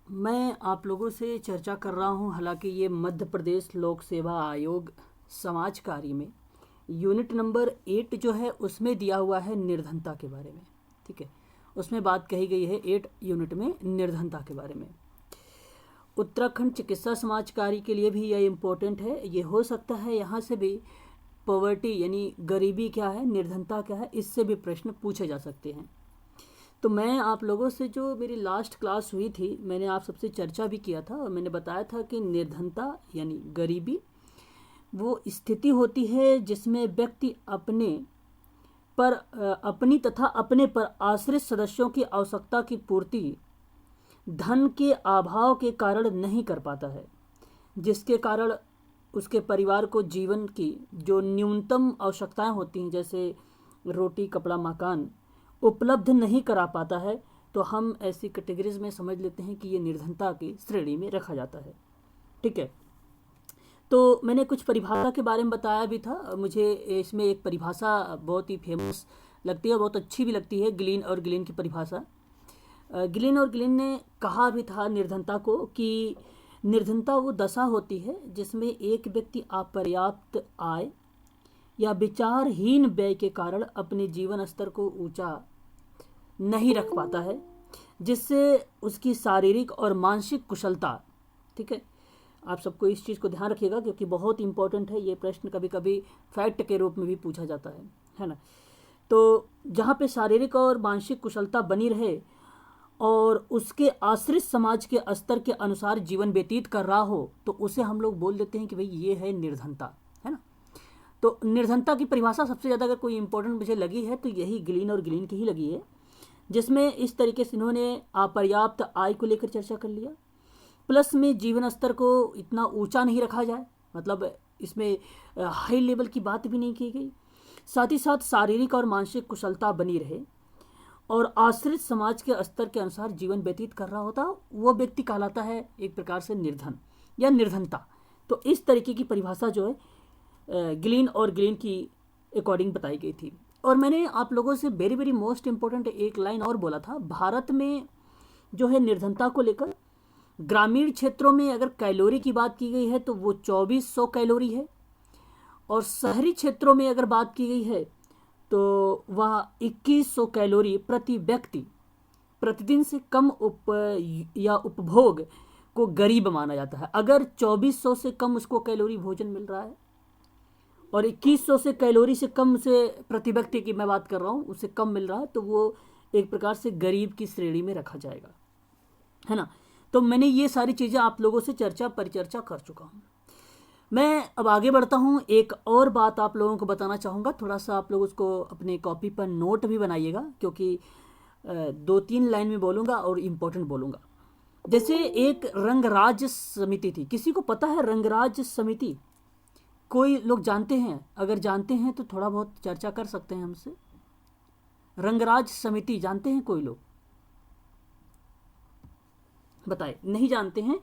मैं आप लोगों से चर्चा कर रहा हूं, हालांकि ये मध्य प्रदेश लोक सेवा आयोग समाज कार्य में यूनिट नंबर 8 जो है उसमें दिया हुआ है निर्धनता के बारे में। ठीक है, उसमें बात कही गई है 8 यूनिट में निर्धनता के बारे में। उत्तराखंड चिकित्सा समाज कार्य के लिए भी यह इम्पोर्टेंट है। ये हो सकता है यहाँ से भी पॉवर्टी यानी गरीबी क्या है, निर्धनता क्या है, इससे भी प्रश्न पूछे जा सकते हैं। तो मैं आप लोगों से जो मेरी लास्ट क्लास हुई थी, मैंने आप सबसे चर्चा भी किया था और मैंने बताया था कि निर्धनता यानी गरीबी वो स्थिति होती है जिसमें व्यक्ति अपनी तथा अपने पर आश्रित सदस्यों की आवश्यकता की पूर्ति धन के अभाव के कारण नहीं कर पाता है, जिसके कारण उसके परिवार को जीवन की जो न्यूनतम आवश्यकताएं होती हैं जैसे रोटी कपड़ा मकान उपलब्ध नहीं करा पाता है। तो हम ऐसी कैटेगरीज में समझ लेते हैं कि ये निर्धनता की श्रेणी में रखा जाता है। ठीक है, तो मैंने कुछ परिभाषा के बारे में बताया भी था। मुझे इसमें एक परिभाषा बहुत ही फेमस लगती है, बहुत अच्छी भी लगती है, ग्लीन और ग्लीन की परिभाषा। ग्लीन और ग्लीन ने कहा भी था निर्धनता को कि निर्धनता वो दशा होती है जिसमें एक व्यक्ति अपर्याप्त आय या विचारहीन व्यय के कारण अपने जीवन स्तर को ऊंचा नहीं रख पाता है, जिससे उसकी शारीरिक और मानसिक कुशलता। ठीक है, आप सबको इस चीज़ को ध्यान रखिएगा क्योंकि बहुत इंपॉर्टेंट है। ये प्रश्न कभी कभी फैक्ट के रूप में भी पूछा जाता है ना। तो जहाँ पे शारीरिक और मानसिक कुशलता बनी रहे और उसके आश्रित समाज के स्तर के अनुसार जीवन व्यतीत कर रहा हो तो उसे हम लोग बोल देते हैं कि भाई ये है निर्धनता, है ना। तो निर्धनता की परिभाषा सबसे ज़्यादा अगर कोई इंपॉर्टेंट मुझे लगी है तो यही ग्लीन और ग्लीन की ही लगी है, जिसमें इस तरीके से इन्होंने अपर्याप्त आय को लेकर चर्चा कर लिया, प्लस में जीवन स्तर को इतना ऊंचा नहीं रखा जाए, मतलब इसमें हाई लेवल की बात भी नहीं की गई, साथ ही साथ शारीरिक और मानसिक कुशलता बनी रहे और आश्रित समाज के स्तर के अनुसार जीवन व्यतीत कर रहा होता, वो व्यक्ति कहलाता है एक प्रकार से निर्धन या निर्धनता। तो इस तरीके की परिभाषा जो है ग्लीन और ग्लीन की अकॉर्डिंग बताई गई थी। और मैंने आप लोगों से वेरी वेरी मोस्ट इम्पोर्टेंट एक लाइन और बोला था, भारत में जो है निर्धनता को लेकर ग्रामीण क्षेत्रों में अगर कैलोरी की बात की गई है तो वो 2400 कैलोरी है, और शहरी क्षेत्रों में अगर बात की गई है तो वह 2100 कैलोरी प्रति व्यक्ति प्रतिदिन से कम उपभोग को गरीब माना जाता है। अगर 2400 से कम उसको कैलोरी भोजन मिल रहा है और 2100 से कैलोरी से कम से प्रति व्यक्ति की मैं बात कर रहा हूँ उससे कम मिल रहा है तो वो एक प्रकार से गरीब की श्रेणी में रखा जाएगा, है ना। तो मैंने ये सारी चीज़ें आप लोगों से परिचर्चा कर चुका हूँ। मैं अब आगे बढ़ता हूँ, एक और बात आप लोगों को बताना चाहूँगा, थोड़ा सा आप लोग उसको अपने कॉपी पर नोट भी बनाइएगा क्योंकि 2-3 लाइन में बोलूँगा और इम्पोर्टेंट बोलूँगा। जैसे एक रंगराज समिति थी, किसी को पता है रंगराज समिति? कोई लोग जानते हैं? अगर जानते हैं तो थोड़ा बहुत चर्चा कर सकते हैं हमसे। रंगराज समिति जानते हैं कोई लोग? बताए। नहीं जानते हैं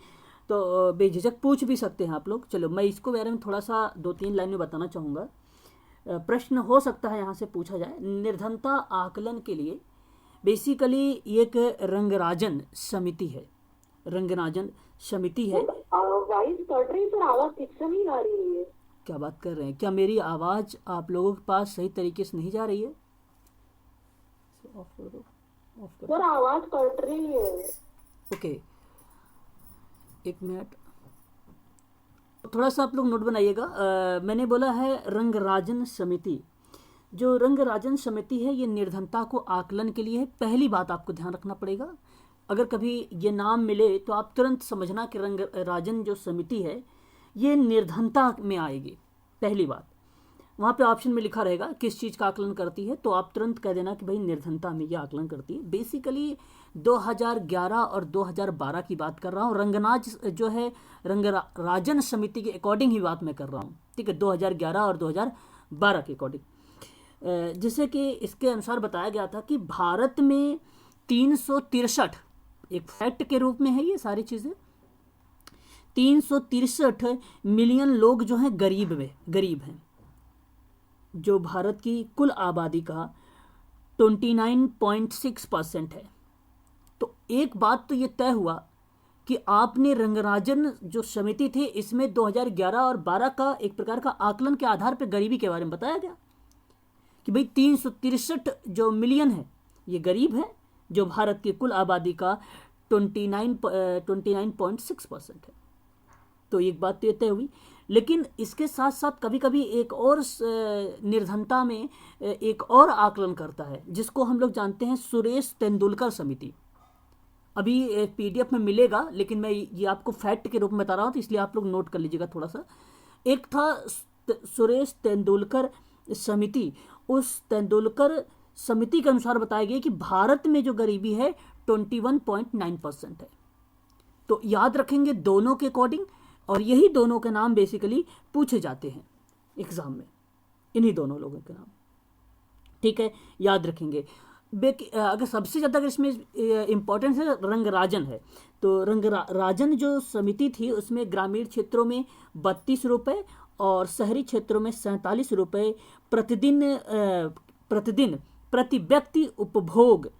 तो बेझिझक पूछ भी सकते हैं आप लोग। चलो मैं इसको बारे में थोड़ा सा 2-3 लाइन में बताना चाहूँगा। प्रश्न हो सकता है यहाँ से पूछा जाए। निर्धनता आकलन के लिए बेसिकली एक रंगराजन समिति है, रंगराजन समिति है। वॉइस कट रही पर आवाज ठीक से नहीं आ रही है। क्या बात कर रहे हैं? क्या मेरी आवाज़ आप लोगों के पास सही तरीके से नहीं जा रही है? ऑफ कर दो, ऑफ कर दो। पर आवाज कट रही है। ओके, एक मिनट, थोड़ा सा आप लोग नोट बनाइएगा। मैंने बोला है रंगराजन समिति। जो रंगराजन समिति है ये निर्धनता को आकलन के लिए है। पहली बात आपको ध्यान रखना पड़ेगा, अगर कभी ये नाम मिले तो आप तुरंत समझना कि रंगराजन जो समिति है ये निर्धनता में आएगी। पहली बात, वहाँ पे ऑप्शन में लिखा रहेगा किस चीज़ का आकलन करती है, तो आप तुरंत कह देना कि भाई निर्धनता में ये आकलन करती है। बेसिकली 2011 और 2012 की बात कर रहा हूँ। रंगनाज जो है रंगराजन समिति के अकॉर्डिंग ही बात मैं कर रहा हूँ, ठीक है, 2011 और 2012 के अकॉर्डिंग। जैसे कि इसके अनुसार बताया गया था कि भारत में 363, एक फैक्ट के रूप में है ये सारी चीज़ें, 363 मिलियन लोग जो हैं गरीब हैं, जो भारत की कुल आबादी का 29.6% है। तो एक बात तो ये तय हुआ कि आपने रंगराजन जो समिति थी इसमें 2011 और 12 का एक प्रकार का आकलन के आधार पर गरीबी के बारे में बताया गया कि भाई 363 जो मिलियन है ये गरीब है, जो भारत की कुल आबादी का 29.6% है। तो एक बात तो तय हुई, लेकिन इसके साथ साथ कभी कभी एक और निर्धनता में एक और आकलन करता है जिसको हम लोग जानते हैं सुरेश तेंदुलकर समिति। अभी पीडीएफ में मिलेगा, लेकिन मैं ये आपको फैक्ट के रूप में बता रहा हूँ, तो इसलिए आप लोग नोट कर लीजिएगा थोड़ा सा। एक था सुरेश तेंदुलकर समिति। उस तेंदुलकर समिति के अनुसार बताया गया कि भारत में जो गरीबी है 21.9% है। तो याद रखेंगे दोनों के अकॉर्डिंग, और यही दोनों के नाम बेसिकली पूछे जाते हैं एग्जाम में, इन्हीं दोनों लोगों के नाम, ठीक है, याद रखेंगे। अगर सबसे ज़्यादा अगर इसमें इम्पोर्टेंस है रंगराजन है, तो रंगराजन जो समिति थी उसमें ग्रामीण क्षेत्रों में 32 रुपये और शहरी क्षेत्रों में 47 रुपये प्रतिदिन प्रति व्यक्ति उपभोग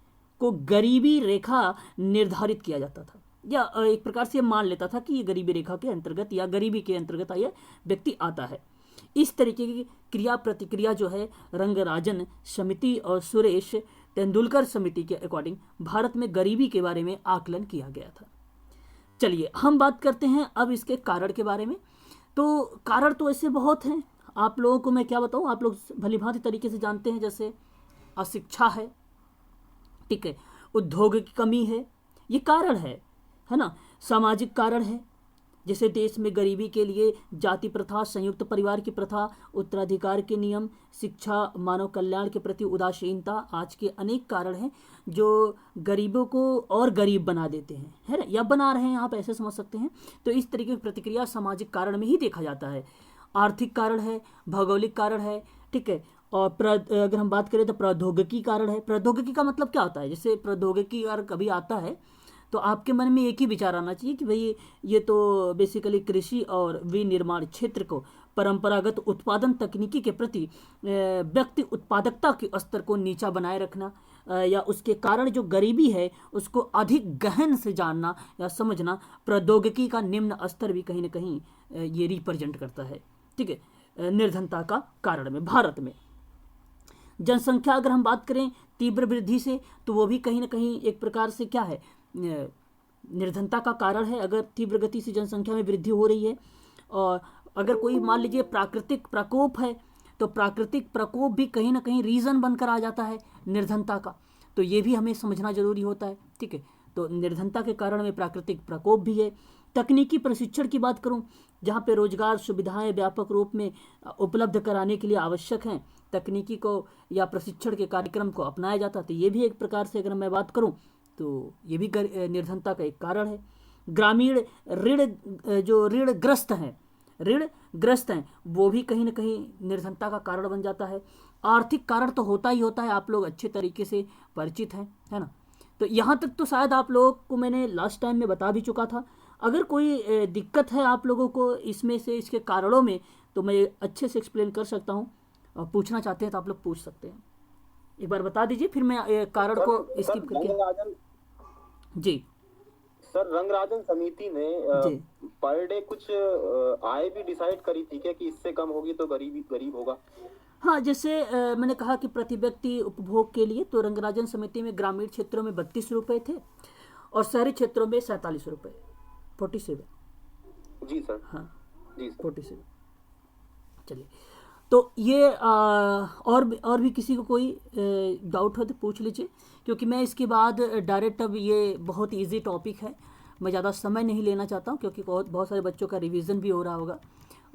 को गरीबी रेखा निर्धारित किया जाता था, या एक प्रकार से मान लेता था कि ये गरीबी रेखा के अंतर्गत या गरीबी के अंतर्गत यह व्यक्ति आता है। इस तरीके की क्रिया प्रतिक्रिया जो है रंगराजन समिति और सुरेश तेंदुलकर समिति के अकॉर्डिंग भारत में गरीबी के बारे में आकलन किया गया था। चलिए हम बात करते हैं अब इसके कारण के बारे में। तो कारण तो ऐसे बहुत हैं, आप लोगों को मैं क्या बताऊं, आप लोग भलीभांति तरीके से जानते हैं, जैसे अशिक्षा है, ठीक है, उद्योग की कमी है, ये कारण है ना। सामाजिक कारण है, जैसे देश में गरीबी के लिए जाति प्रथा, संयुक्त परिवार की प्रथा, उत्तराधिकार के नियम, शिक्षा, मानव कल्याण के प्रति उदासीनता, आज के अनेक कारण हैं जो गरीबों को और गरीब बना देते हैं, है ना, या बना रहे हैं, आप ऐसे समझ सकते हैं। तो इस तरीके की प्रतिक्रिया सामाजिक कारण में ही देखा जाता है। आर्थिक कारण है, भौगोलिक कारण है, ठीक है, और अगर हम बात करें तो प्रौद्योगिकी कारण है। प्रौद्योगिकी का मतलब क्या होता है, जैसे प्रौद्योगिकी अगर कभी आता है तो आपके मन में एक ही विचार आना चाहिए कि भाई ये तो बेसिकली कृषि और विनिर्माण क्षेत्र को परंपरागत उत्पादन तकनीकी के प्रति व्यक्ति उत्पादकता के स्तर को नीचा बनाए रखना, या उसके कारण जो गरीबी है उसको अधिक गहन से जानना या समझना, प्रौद्योगिकी का निम्न स्तर भी कहीं ना कहीं ये रिप्रेजेंट करता है, ठीक है, निर्धनता का कारण में। भारत में जनसंख्या अगर हम बात करें तीव्र वृद्धि से, तो वो भी कहीं ना कहीं एक प्रकार से क्या है, निर्धनता का कारण है। अगर तीव्र गति से जनसंख्या में वृद्धि हो रही है, और अगर कोई मान लीजिए प्राकृतिक प्रकोप है, तो प्राकृतिक प्रकोप भी कहीं ना कहीं रीज़न बनकर आ जाता है निर्धनता का, तो ये भी हमें समझना जरूरी होता है, ठीक है। तो निर्धनता के कारण में प्राकृतिक प्रकोप भी है। तकनीकी प्रशिक्षण की बात करूं, जहां पे रोजगार सुविधाएं व्यापक रूप में उपलब्ध कराने के लिए आवश्यक हैं, तकनीकी को या प्रशिक्षण के कार्यक्रम को अपनाया जाता, तो ये भी एक प्रकार से अगर मैं बात करूं तो ये भी निर्धनता का एक कारण है। ग्रामीण ऋणग्रस्त हैं वो भी कहीं ना कहीं निर्धनता का कारण बन जाता है। आर्थिक कारण तो होता ही होता है, आप लोग अच्छे तरीके से परिचित हैं, है ना। तो यहाँ तक तो शायद आप लोगों को मैंने लास्ट टाइम में बता भी चुका था। अगर कोई दिक्कत है आप लोगों को इसमें से, इसके कारणों में, तो मैं अच्छे से एक्सप्लेन कर सकता हूँ, और पूछना चाहते हैं तो आप लोग पूछ सकते हैं। एक बार बता दीजिए, फिर मैं कारण को स्किप करके। जी सर, रंगराजन समिति ने पर डे कुछ आय भी डिसाइड करी थी क्या कि इससे कम होगी तो गरीब होगा? हाँ, जैसे मैंने कहा कि प्रति व्यक्ति उपभोग के लिए तो रंगराजन समिति में ग्रामीण क्षेत्रों में 32 रुपये थे और शहरी क्षेत्रों में 47 रुपये, 47। जी सर। हाँ जी सर, 47। चलिए, तो ये और भी किसी को कोई डाउट हो तो पूछ लीजिए, क्योंकि मैं इसके बाद डायरेक्ट, अब ये बहुत इजी टॉपिक है, मैं ज़्यादा समय नहीं लेना चाहता हूँ, क्योंकि बहुत सारे बच्चों का रिवीजन भी हो रहा होगा,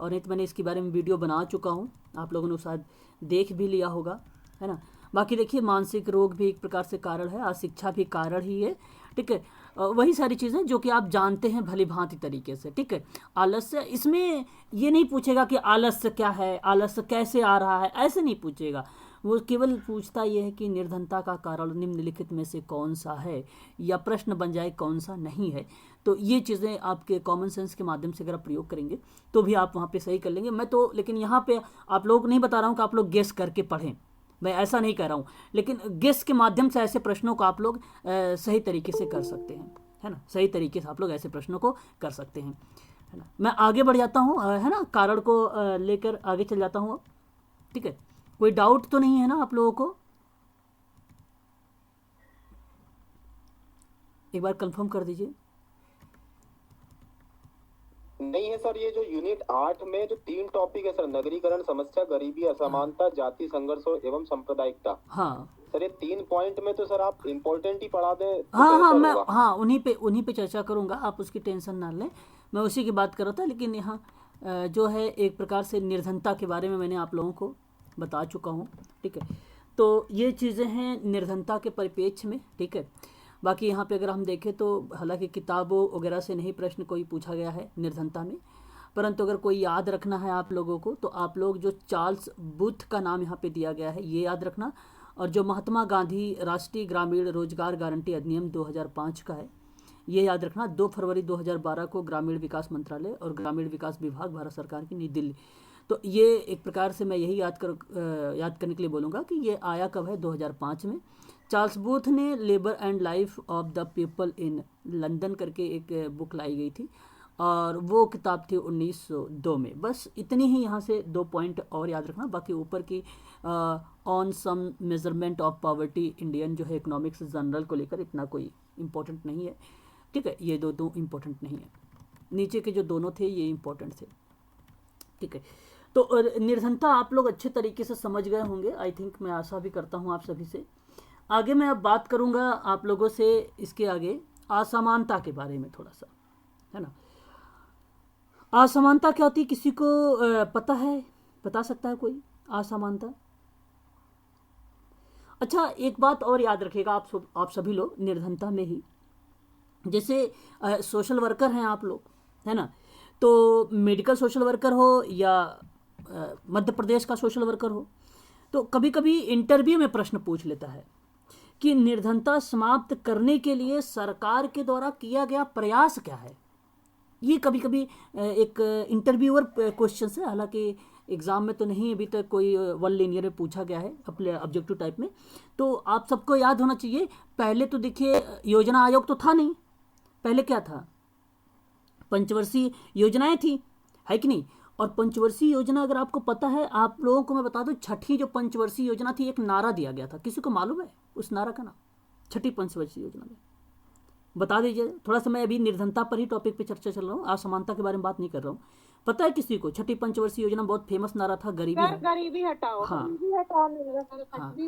और नहीं तो मैंने इसके बारे में वीडियो बना चुका हूँ, आप लोगों ने शायद देख भी लिया होगा, है ना। बाकी देखिए, मानसिक रोग भी एक प्रकार से कारण है, अशिक्षा भी कारण ही है, ठीक है। वही सारी चीज़ें जो कि आप जानते हैं भली भांति तरीके से, ठीक है। आलस्य, इसमें ये नहीं पूछेगा कि आलस्य क्या है, आलस्य कैसे आ रहा है, ऐसे नहीं पूछेगा, वो केवल पूछता ये है कि निर्धनता का कारण निम्नलिखित में से कौन सा है, या प्रश्न बन जाए कौन सा नहीं है। तो ये चीज़ें आपके कॉमन सेंस के माध्यम से अगर आप प्रयोग करेंगे तो भी आप वहाँ पे सही कर लेंगे। मैं तो लेकिन यहाँ पे आप लोग नहीं बता रहा हूँ कि आप लोग गेस करके पढ़ें, मैं ऐसा नहीं कह रहा हूँ, लेकिन गेस के माध्यम से ऐसे प्रश्नों को आप लोग सही तरीके से कर सकते हैं, है ना। सही तरीके से आप लोग ऐसे प्रश्नों को कर सकते हैं, है ना। मैं आगे बढ़ जाता हूँ, है ना, कारण को लेकर आगे चल जाता हूँ अब, ठीक है। कोई डाउट तो नहीं है ना आप लोगों को? एक बार कंफर्म कर दीजिए। नहीं है सर, ये जो यूनिट 8 में जो 3 टॉपिक है सर, नगरीकरण, समस्या, गरीबी, असमानता, जाति संघर्ष एवं सांप्रदायिकता, हाँ सर ये 3 पॉइंट में तो सर आप इम्पोर्टेंट ही पढ़ा दें तो हाँ हाँ, बेहतर मैं होगा। हाँ उन्हीं पे चर्चा करूँगा, आप उसकी टेंशन ना लें, मैं उसी की बात कर रहा था। लेकिन यहाँ जो है एक प्रकार से निर्धनता के बारे में मैंने आप लोगों को बता चुका हूँ, ठीक है। तो ये चीज़ें हैं निर्धनता के परिप्रेक्ष्य में, ठीक है। बाकी यहाँ पे अगर हम देखें तो हालांकि किताबों वगैरह से नहीं प्रश्न कोई पूछा गया है निर्धनता में, परंतु अगर कोई याद रखना है आप लोगों को तो आप लोग जो चार्ल्स बूथ का नाम यहाँ पे दिया गया है ये याद रखना, और जो महात्मा गांधी राष्ट्रीय ग्रामीण रोजगार गारंटी अधिनियम 2005 का है ये याद रखना। 2 फरवरी 2012 को ग्रामीण विकास मंत्रालय और ग्रामीण विकास विभाग भारत सरकार की नई दिल्ली। तो ये एक प्रकार से मैं यही याद करने के लिए बोलूँगा कि ये आया कब है, 2005 में। चार्ल्स बूथ ने labour and life of the people in London करके एक बुक लाई गई थी, और वो किताब थी 1902 में। बस इतनी ही यहाँ से 2 पॉइंट और याद रखना, बाकी ऊपर की on some measurement of poverty Indian जो है इकोनॉमिक्स जनरल को लेकर इतना कोई इम्पोर्टेंट नहीं है, ठीक है। ये दो इम्पोर्टेंट नहीं है, नीचे के जो दोनों थे ये इम्पोर्टेंट थे, ठीक है। तो निर्धनता आप लोग अच्छे तरीके से समझ गए होंगे, आई थिंक, मैं आशा भी करता हूँ आप सभी से। आगे मैं अब बात करूँगा आप लोगों से इसके आगे असमानता के बारे में थोड़ा सा, है ना। असमानता क्या होती है, किसी को पता है, बता सकता है कोई असमानता? अच्छा, एक बात और याद रखिएगा आप सभी लोग निर्धनता में ही, जैसे सोशल वर्कर हैं आप लोग, है ना। तो मेडिकल सोशल वर्कर हो या मध्य प्रदेश का सोशल वर्कर हो, तो कभी कभी इंटरव्यू में प्रश्न पूछ लेता है कि निर्धनता समाप्त करने के लिए सरकार के द्वारा किया गया प्रयास क्या है। ये कभी कभी एक इंटरव्यूअर क्वेश्चन है, हालांकि एग्ज़ाम में तो नहीं अभी तक कोई 1 लिनियर में पूछा गया है अपने ऑब्जेक्टिव टाइप में। तो आप सबको याद होना चाहिए, पहले तो देखिए योजना आयोग तो था नहीं, पहले क्या था, पंचवर्षीय योजनाएं थी, है कि नहीं। और पंचवर्षीय योजना अगर आपको पता है, आप लोगों को मैं बता दूं, छठी जो पंचवर्षीय योजना थी एक नारा दिया गया था, किसी को मालूम है उस नारा का नाम? छठी पंचवर्षीय योजना में बता दीजिए थोड़ा सा। मैं अभी निर्धनता पर ही टॉपिक पे चर्चा चल रहा हूँ, असमानता के बारे में बात नहीं कर रहा हूँ। पता है किसी को छठी पंचवर्षीय योजना बहुत फेमस नारा था, गरीबी हटाओ। हाँ हाँ,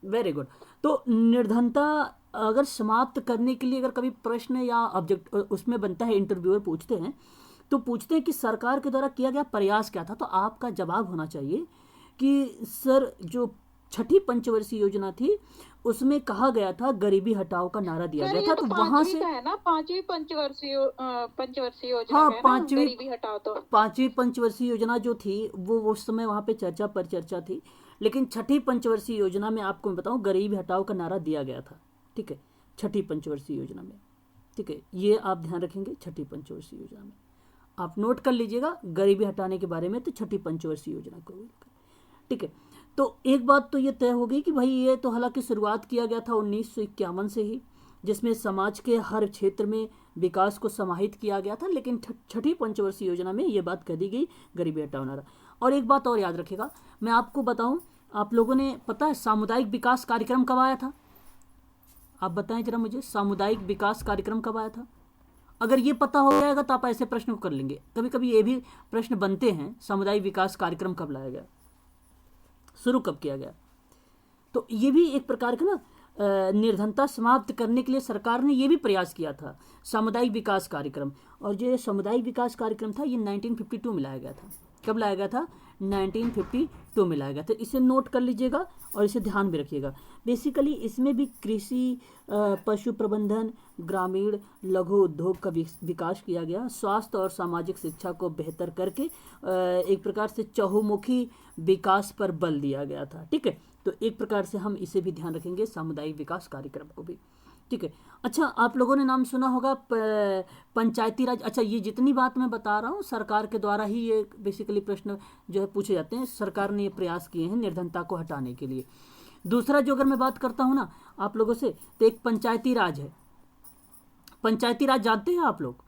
वेरी गुड। तो निर्धनता अगर समाप्त करने के लिए अगर कभी प्रश्न या ऑब्जेक्ट उसमें बनता है, इंटरव्यूअर पूछते हैं तो पूछते हैं कि सरकार के द्वारा किया गया प्रयास क्या था, तो आपका जवाब होना चाहिए कि सर जो छठी पंचवर्षीय योजना थी उसमें कहा गया था गरीबी हटाओ का नारा दिया गया था। तो वहां से है ना, 5वीं पंचवर्षीय योजना हाँ, है ना, गरीबी हटाओ। तो 5वीं पंचवर्षीय योजना जो थी वो उस समय वहां पे चर्चा थी, लेकिन छठी पंचवर्षीय योजना में आपको मैं बताऊं गरीबी हटाओ का नारा दिया गया था, ठीक है, छठी पंचवर्षीय योजना में, ठीक है। ये आप ध्यान रखेंगे, छठी पंचवर्षीय योजना में आप नोट कर लीजिएगा गरीबी हटाने के बारे में, तो छठी पंचवर्षीय योजना को, ठीक है। तो एक बात तो ये तय हो गई कि भाई ये तो हालांकि शुरुआत किया गया था 1951 से ही, जिसमें समाज के हर क्षेत्र में विकास को समाहित किया गया था, लेकिन छठी पंचवर्षीय योजना में ये बात कह दी गई गरीबी हटाओ नारा। और एक बात और याद रखिएगा, मैं आपको बताऊं, आप लोगों ने पता है सामुदायिक विकास कार्यक्रम कब आया था? आप बताएं जरा मुझे, सामुदायिक विकास कार्यक्रम कब आया था? अगर ये पता हो जाएगा तो आप ऐसे प्रश्न कर लेंगे। कभी कभी ये भी प्रश्न बनते हैं, सामुदायिक विकास कार्यक्रम कब लाया गया, शुरू कब किया गया। तो ये भी एक प्रकार का ना निर्धनता समाप्त करने के लिए सरकार ने ये भी प्रयास किया था, सामुदायिक विकास कार्यक्रम। और जो सामुदायिक विकास कार्यक्रम था ये 1952 में लाया गया था। कब लाया गया था? 1952 में लाया गया था। इसे नोट कर लीजिएगा और इसे ध्यान में रखिएगा। बेसिकली इसमें भी कृषि, पशु प्रबंधन, ग्रामीण लघु उद्योग का विकास किया गया, स्वास्थ्य और सामाजिक शिक्षा को बेहतर करके एक प्रकार से चहुमुखी विकास पर बल दिया गया था, ठीक है। तो एक प्रकार से हम इसे भी ध्यान रखेंगे, सामुदायिक विकास कार्यक्रम को भी, ठीक है। अच्छा, आप लोगों ने नाम सुना होगा पंचायती राज। अच्छा, ये जितनी बात मैं बता रहा हूँ सरकार के द्वारा ही ये बेसिकली प्रश्न जो है पूछे जाते हैं, सरकार ने ये प्रयास किए हैं निर्धनता को हटाने के लिए। दूसरा जो अगर मैं बात करता हूँ ना आप लोगों से, तो एक पंचायती राज है। पंचायती राज जानते हैं आप लोग?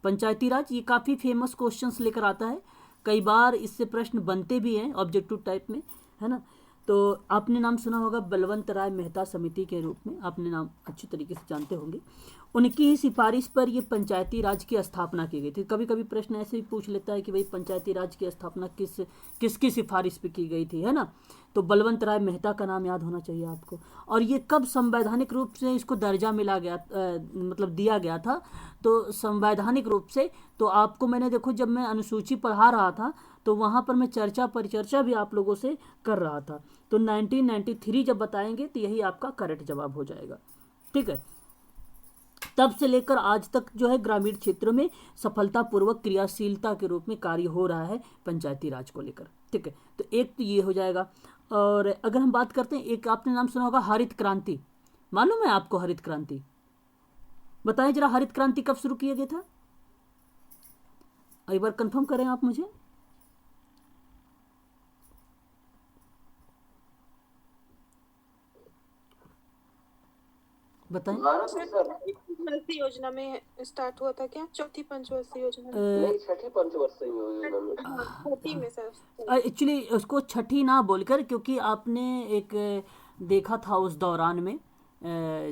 पंचायती राज ये काफ़ी फेमस क्वेश्चंस लेकर आता है, कई बार इससे प्रश्न बनते भी हैं ऑब्जेक्टिव टाइप में, है ना। तो आपने नाम सुना होगा बलवंत राय मेहता समिति के रूप में, आपने नाम अच्छी तरीके से जानते होंगे। उनकी ही सिफारिश पर ये पंचायती राज की स्थापना की गई थी। कभी कभी प्रश्न ऐसे भी पूछ लेता है कि भाई पंचायती राज की स्थापना किसकी सिफारिश पे की गई थी, है ना। तो बलवंत राय मेहता का नाम याद होना चाहिए आपको। और ये कब संवैधानिक रूप से इसको दर्जा मिला गया, मतलब दिया गया था, तो संवैधानिक रूप से तो आपको मैंने देखो जब मैं अनुसूची पढ़ा रहा था तो वहाँ पर मैं परिचर्चा भी आप लोगों से कर रहा था। तो 1993 जब बताएंगे तो यही आपका करेक्ट जवाब हो जाएगा, ठीक है। तब से लेकर आज तक जो है ग्रामीण क्षेत्रों में सफलतापूर्वक क्रियाशीलता के रूप में कार्य हो रहा है पंचायती राज को लेकर, ठीक है। तो एक तो ये हो जाएगा। और अगर हम बात करते हैं, एक आपने नाम सुना होगा हरित क्रांति, मालूम है आपको हरित क्रांति? बताएं जरा, हरित क्रांति कब शुरू किया गया था? एक बार कंफर्म करें आप मुझे। बताएं। पंचवर्षीय योजना में स्टार्ट हुआ था क्या? चौथी पंचवर्षीय योजना में? छठी पंचवर्षीय योजना में, छठी में सर। एक्चुअली उसको छठी ना बोलकर, क्योंकि आपने एक देखा था उस दौरान में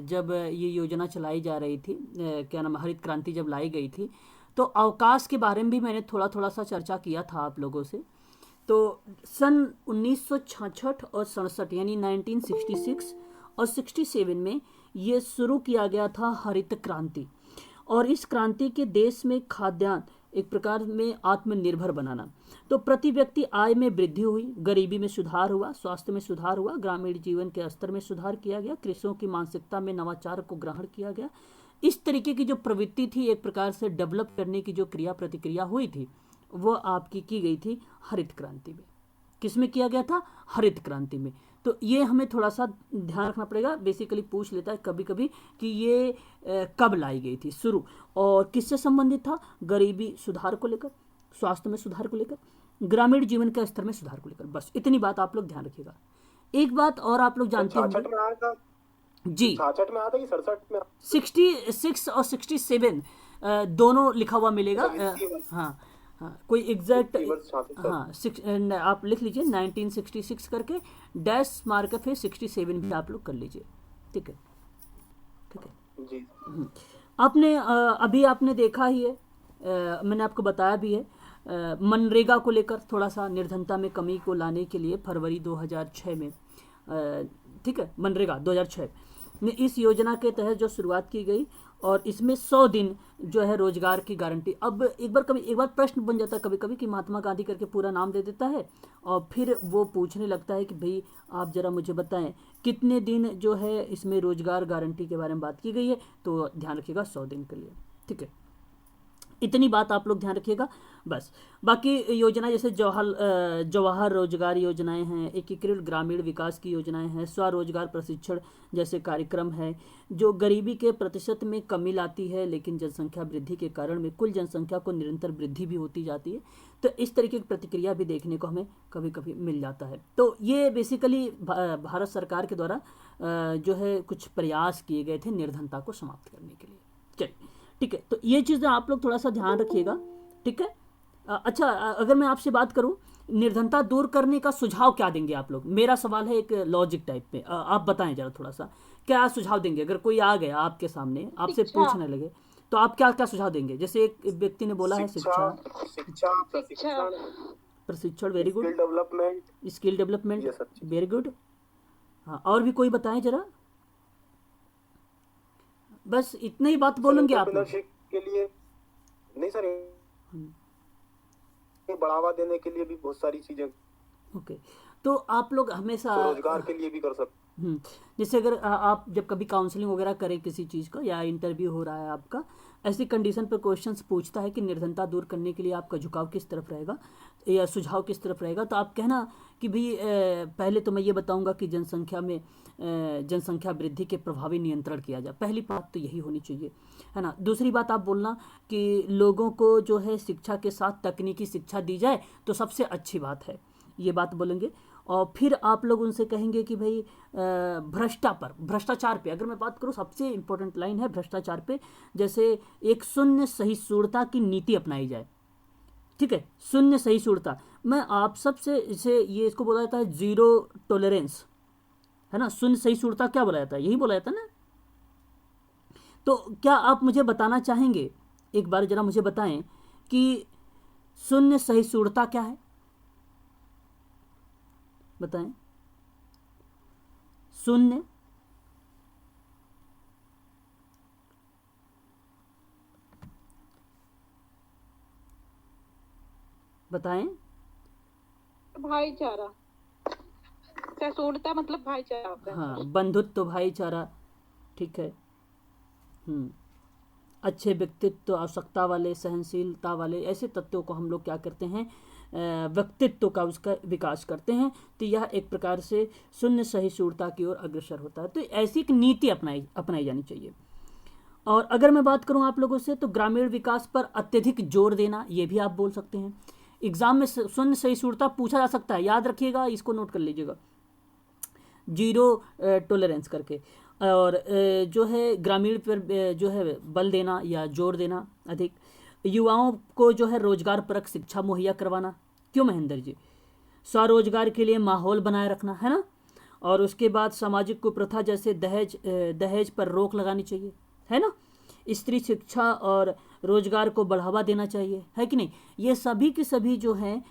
जब ये योजना चलाई जा रही थी, क्या नाम, हरित क्रांति जब लाई गई थी, तो अवकाश के बारे में भी मैंने थोड़ा सा चर्चा किया था आप लोगों से। तो सन 1966 और 67 यानी 1966 और 67 में ये शुरू किया गया था हरित क्रांति। और इस क्रांति के देश में खाद्यान्न एक प्रकार में आत्मनिर्भर बनाना। तो प्रति व्यक्ति आय में वृद्धि हुई, गरीबी में सुधार हुआ, स्वास्थ्य में सुधार हुआ, ग्रामीण जीवन के स्तर में सुधार किया गया, कृषकों की मानसिकता में नवाचार को ग्रहण किया गया। इस तरीके की जो प्रवृत्ति थी, एक प्रकार से डेवलप करने की जो क्रिया प्रतिक्रिया हुई थी, वो आपकी की गई थी हरित क्रांति में। किसमें किया गया था? हरित क्रांति में। तो ये हमें थोड़ा सा ध्यान रखना पड़ेगा। बेसिकली पूछ लेता है कभी कभी कि ये कब लाई गई थी शुरू, और किससे संबंधित था? गरीबी सुधार को लेकर, स्वास्थ्य में सुधार को लेकर, ग्रामीण जीवन के स्तर में सुधार को लेकर। बस इतनी बात आप लोग ध्यान रखिएगा। एक बात और आप लोग जानते होंगे जी, 66 में आया था कि 67 में? 66 और 67 दोनों लिखा हुआ मिलेगा। हाँ हाँ, कोई एग्जैक्ट, हाँ आप लिख लीजिए 1966 करके, डैश मार के फिर 67 भी आप लोग कर लीजिए, ठीक है, ठीक है जी। आपने अभी आपने देखा ही है, मैंने आपको बताया भी है, मनरेगा को लेकर थोड़ा सा निर्धनता में कमी को लाने के लिए फरवरी 2006 में, ठीक है, मनरेगा 2006 में इस योजना के तहत जो शुरुआत की गई, और इसमें 100 दिन जो है रोजगार की गारंटी। अब एक बार प्रश्न बन जाता है कभी कभी कि महात्मा गांधी करके पूरा नाम दे देता है, और फिर वो पूछने लगता है कि भाई आप ज़रा मुझे बताएं कितने दिन जो है इसमें रोजगार गारंटी के बारे में बात की गई है। तो ध्यान रखिएगा 100 दिन के लिए, ठीक है। इतनी बात आप लोग ध्यान रखिएगा बस। बाकी योजना जैसे जवाहर रोजगार योजनाएं हैं, एकीकृत ग्रामीण विकास की योजनाएं हैं, स्वरोजगार प्रशिक्षण जैसे कार्यक्रम है, जो गरीबी के प्रतिशत में कमी लाती है, लेकिन जनसंख्या वृद्धि के कारण में कुल जनसंख्या को निरंतर वृद्धि भी होती जाती है। तो इस तरीके की प्रतिक्रिया भी देखने को हमें कभी कभी मिल जाता है। तो ये बेसिकली भारत सरकार के द्वारा जो है कुछ प्रयास किए गए थे निर्धनता को समाप्त करने के लिए। चलिए ठीक है, तो ये चीज़ें आप लोग थोड़ा सा ध्यान रखिएगा, ठीक है। अच्छा, अगर मैं आपसे बात करूं निर्धनता दूर करने का सुझाव क्या देंगे आप लोग? मेरा सवाल है एक लॉजिक टाइप पे, आप बताएं जरा थोड़ा सा क्या सुझाव देंगे। अगर कोई आ गया आपके सामने आपसे पूछने लगे तो आप क्या क्या सुझाव देंगे? जैसे एक व्यक्ति ने बोला है शिक्षा, प्रशिक्षण, very good, skill development, very good. हाँ, और भी कोई बताएं जरा, बस इतनी ही बात बोलेंगे आप लोग के लिए? नहीं सर, बढ़ावा देने के लिए भी बहुत सारी चीजें। ओके, तो आप लोग हमेशा रोजगार के लिए भी कर सकते। जैसे अगर आप जब कभी काउंसलिंग वगैरह करें किसी चीज़ का, या इंटरव्यू हो रहा है आपका, ऐसी कंडीशन पर क्वेश्चंस पूछता है कि निर्धनता दूर करने के लिए आपका झुकाव किस तरफ रहेगा या सुझाव किस तरफ रहेगा, तो आप कहना कि भाई पहले तो मैं ये बताऊंगा कि जनसंख्या वृद्धि के प्रभावी नियंत्रण किया जाए। पहली बात तो यही होनी चाहिए, है ना। दूसरी बात आप बोलना कि लोगों को जो है शिक्षा के साथ तकनीकी शिक्षा दी जाए तो सबसे अच्छी बात है, ये बात बोलेंगे। और फिर आप लोग उनसे कहेंगे कि भाई भ्रष्टाचार पे अगर मैं बात करूँ, सबसे इम्पोर्टेंट लाइन है भ्रष्टाचार पे, जैसे एक शून्य सहिष्णुता की नीति अपनाई जाए। ठीक है, शून्य सहिष्णुता, मैं आप सबसे इसे ये इसको बोला जाता है जीरो टॉलरेंस, है ना। शून्य सहिष्णुता क्या बोला जाता है, यही बोला जाता है ना। तो क्या आप मुझे बताना चाहेंगे, एक बार जरा मुझे बताएं कि शून्य सहिष्णुता क्या है, बताएं। शून्य बताएं। भाईचारा, सहिष्णुता मतलब भाईचारा होता है। हाँ, बंधुत्व, भाईचारा, ठीक है। अच्छे व्यक्तित्व, आवश्यकता वाले, सहनशीलता वाले, ऐसे तत्वों को हम लोग क्या करते हैं, व्यक्तित्व का उसका विकास करते हैं। तो यह एक प्रकार से शून्य सहिष्णुता की ओर अग्रसर होता है। तो ऐसी एक नीति अपनाई जानी चाहिए। और अगर मैं बात करूं आप लोगों से, तो ग्रामीण विकास पर अत्यधिक जोर देना, ये भी आप बोल सकते हैं। एग्जाम में शून्य सहिष्णुता पूछा जा सकता है, याद रखिएगा, इसको नोट कर लीजिएगा, जीरो टॉलरेंस करके। और जो है ग्रामीण पर जो है बल देना या जोर देना अधिक। युवाओं को जो है रोजगार परक शिक्षा मुहैया करवाना, क्यों महेंद्र जी, स्वरोजगार के लिए माहौल बनाए रखना, है ना। और उसके बाद सामाजिक कुप्रथा जैसे दहेज पर रोक लगानी चाहिए, है ना। स्त्री शिक्षा और रोजगार को बढ़ावा देना चाहिए, है कि नहीं। ये सभी के सभी जो है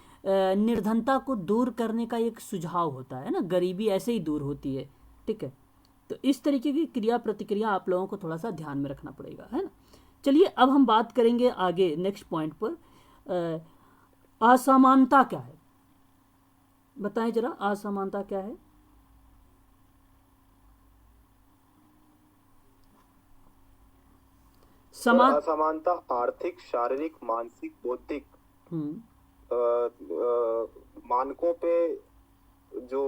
निर्धनता को दूर करने का एक सुझाव होता है ना, गरीबी ऐसे ही दूर होती है। ठीक है, तो इस तरीके की क्रिया प्रतिक्रिया आप लोगों को थोड़ा सा ध्यान में रखना पड़ेगा, है ना। चलिए अब हम बात करेंगे आगे नेक्स्ट पॉइंट पर, असमानता क्या है, बताएं जरा, असमानता क्या है। असमानता आर्थिक, शारीरिक, मानसिक, बौद्धिक मानकों पे जो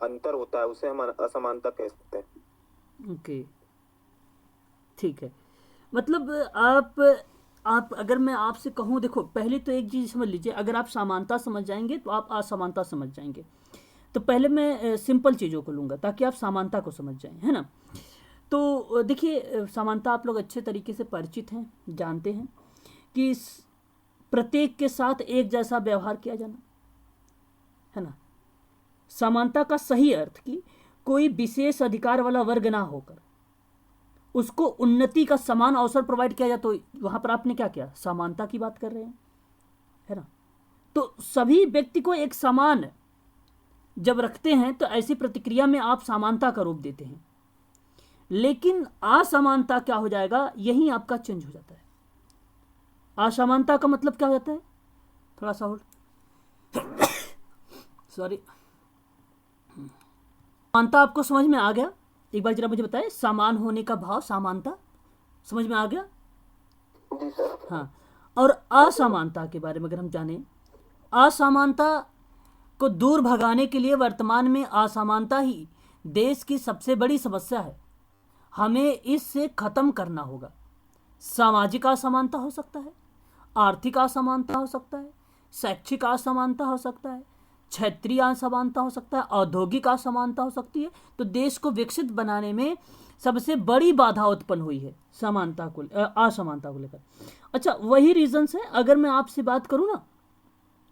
अंतर होता है उसे हम असमानता कह सकते हैं। ओके, ठीक है। मतलब आप अगर मैं आपसे कहूँ, देखो पहले तो एक चीज़ समझ लीजिए, अगर आप समानता समझ जाएंगे तो आप असमानता समझ जाएंगे। तो पहले मैं सिंपल चीज़ों को लूँगा ताकि आप समानता को समझ जाएं, है ना। तो देखिए, समानता आप लोग अच्छे तरीके से परिचित हैं, जानते हैं कि प्रत्येक के साथ एक जैसा व्यवहार किया जाना, है ना। समानता का सही अर्थ कि कोई विशेष अधिकार वाला वर्ग ना होकर उसको उन्नति का समान अवसर प्रोवाइड किया जाए, तो वहां पर आपने क्या किया, समानता की बात कर रहे हैं, है ना। तो सभी व्यक्ति को एक समान जब रखते हैं तो ऐसी प्रतिक्रिया में आप समानता का रूप देते हैं। लेकिन असमानता क्या हो जाएगा, यही आपका चेंज हो जाता है। असमानता का मतलब क्या हो जाता है, थोड़ा सा होल्ड, सॉरी। समानता आपको समझ में आ गया, एक बार जरा मुझे बताएं, समान होने का भाव, समानता समझ में आ गया। जी सर। हाँ, और असमानता के बारे में अगर हम जानें, असमानता को दूर भगाने के लिए वर्तमान में असमानता ही देश की सबसे बड़ी समस्या है। हमें इससे खत्म करना होगा। सामाजिक असमानता हो सकता है, आर्थिक असमानता हो सकता है, शैक्षिक असमानता हो सकता है, क्षेत्रीय असमानता हो सकता है, औद्योगिक असमानता हो सकती है। तो देश को विकसित बनाने में सबसे बड़ी बाधा उत्पन्न हुई है असमानता को लेकर। अच्छा, वही रीजंस है। अगर मैं आपसे बात करूं ना,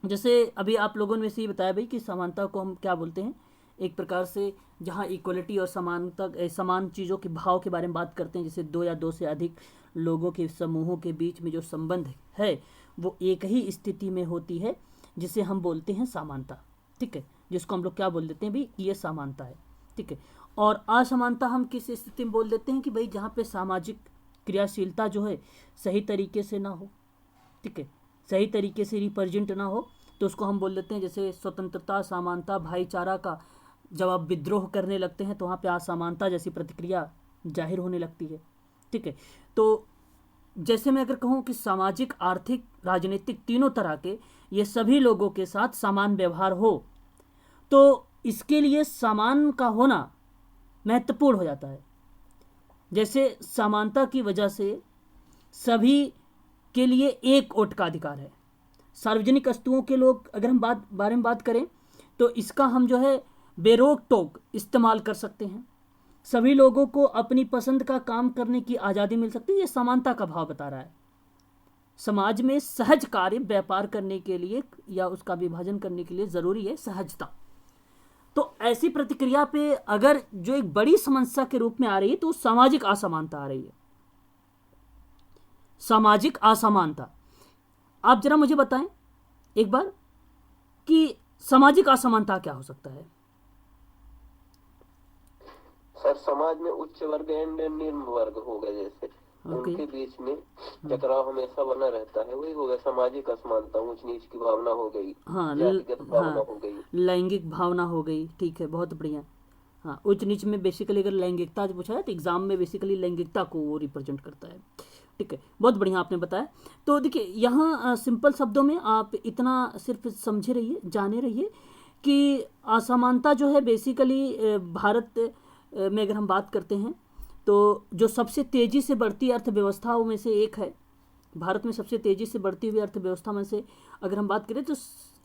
जैसे अभी आप लोगों ने से ये बताया भाई कि समानता को हम क्या बोलते हैं, एक प्रकार से जहाँ इक्वलिटी और समानता, समान चीज़ों के भाव के बारे में बात करते हैं, जैसे दो या दो से अधिक लोगों के समूहों के बीच में जो संबंध है वो एक ही स्थिति में होती है, जिसे हम बोलते हैं समानता। ठीक है, जिसको हम लोग क्या बोल देते हैं भाई, ये समानता है। ठीक है, और असमानता हम किस स्थिति में बोल देते हैं कि भाई जहाँ पे सामाजिक क्रियाशीलता जो है सही तरीके से ना हो, ठीक है, सही तरीके से रिप्रेजेंट ना हो, तो उसको हम बोल देते हैं, जैसे स्वतंत्रता, समानता, भाईचारा का जब आप विद्रोह करने लगते हैं तो वहाँ पे असमानता जैसी प्रतिक्रिया जाहिर होने लगती है। ठीक है, तो जैसे मैं अगर कहूँ कि सामाजिक, आर्थिक, राजनीतिक, तीनों तरह के ये सभी लोगों के साथ समान व्यवहार हो, तो इसके लिए समान का होना महत्वपूर्ण हो जाता है। जैसे समानता की वजह से सभी के लिए एक वोट का अधिकार है। सार्वजनिक वस्तुओं के लोग, अगर हम बारे में बात करें, तो इसका हम जो है बेरोक टोक इस्तेमाल कर सकते हैं। सभी लोगों को अपनी पसंद का काम करने की आज़ादी मिल सकती है। ये समानता का भाव बता रहा है। समाज में सहज कार्य व्यापार करने के लिए या उसका विभाजन करने के लिए ज़रूरी है सहजता। तो ऐसी प्रतिक्रिया पे अगर जो एक बड़ी समस्या के रूप में आ रही है तो सामाजिक असमानता आ रही है। सामाजिक असमानता, आप जरा मुझे बताएं एक बार कि सामाजिक असमानता क्या हो सकता है? सर, समाज में उच्च वर्ग एंड निम्न वर्ग हो गए, जैसे उनके बीच में टकराव हमेशा बना रहता है, वही हो गया सामाजिक असमानता। ऊंच नीच की भावना हो गई, जातिगत भावना हो गई, लैंगिक भावना हो गई। ठीक है, बहुत बढ़िया। हाँ, उच्च नीच में बेसिकली अगर लैंगिकता पूछा है तो एग्जाम में बेसिकली लैंगिकता को वो रिप्रेजेंट करता है। ठीक है, बहुत बढ़िया आपने बताया। तो देखिए यहाँ सिंपल शब्दों में आप इतना सिर्फ समझे रहिए, जाने रहिए कि असमानता जो है बेसिकली भारत में अगर हम बात करते हैं तो जो सबसे तेज़ी से बढ़ती अर्थव्यवस्थाओं में से एक है, भारत में सबसे तेज़ी से बढ़ती हुई अर्थव्यवस्था में से अगर हम बात करें तो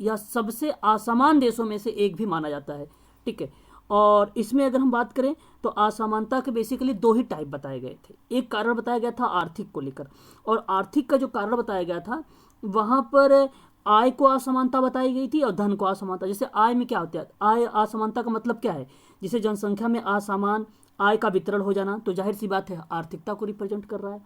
यह सबसे असमान देशों में से एक भी माना जाता है। ठीक है, और इसमें अगर हम बात करें तो असमानता के बेसिकली दो ही टाइप बताए गए थे। एक कारण बताया गया था आर्थिक को लेकर, और आर्थिक का जो कारण बताया गया था वहाँ पर आय को असमानता बताई गई थी और धन को असमानता। जैसे आय में क्या होता है, आय असमानता का मतलब क्या है? जैसे जनसंख्या में असमान आय का वितरण हो जाना, तो जाहिर सी बात है आर्थिकता को रिप्रेजेंट कर रहा है।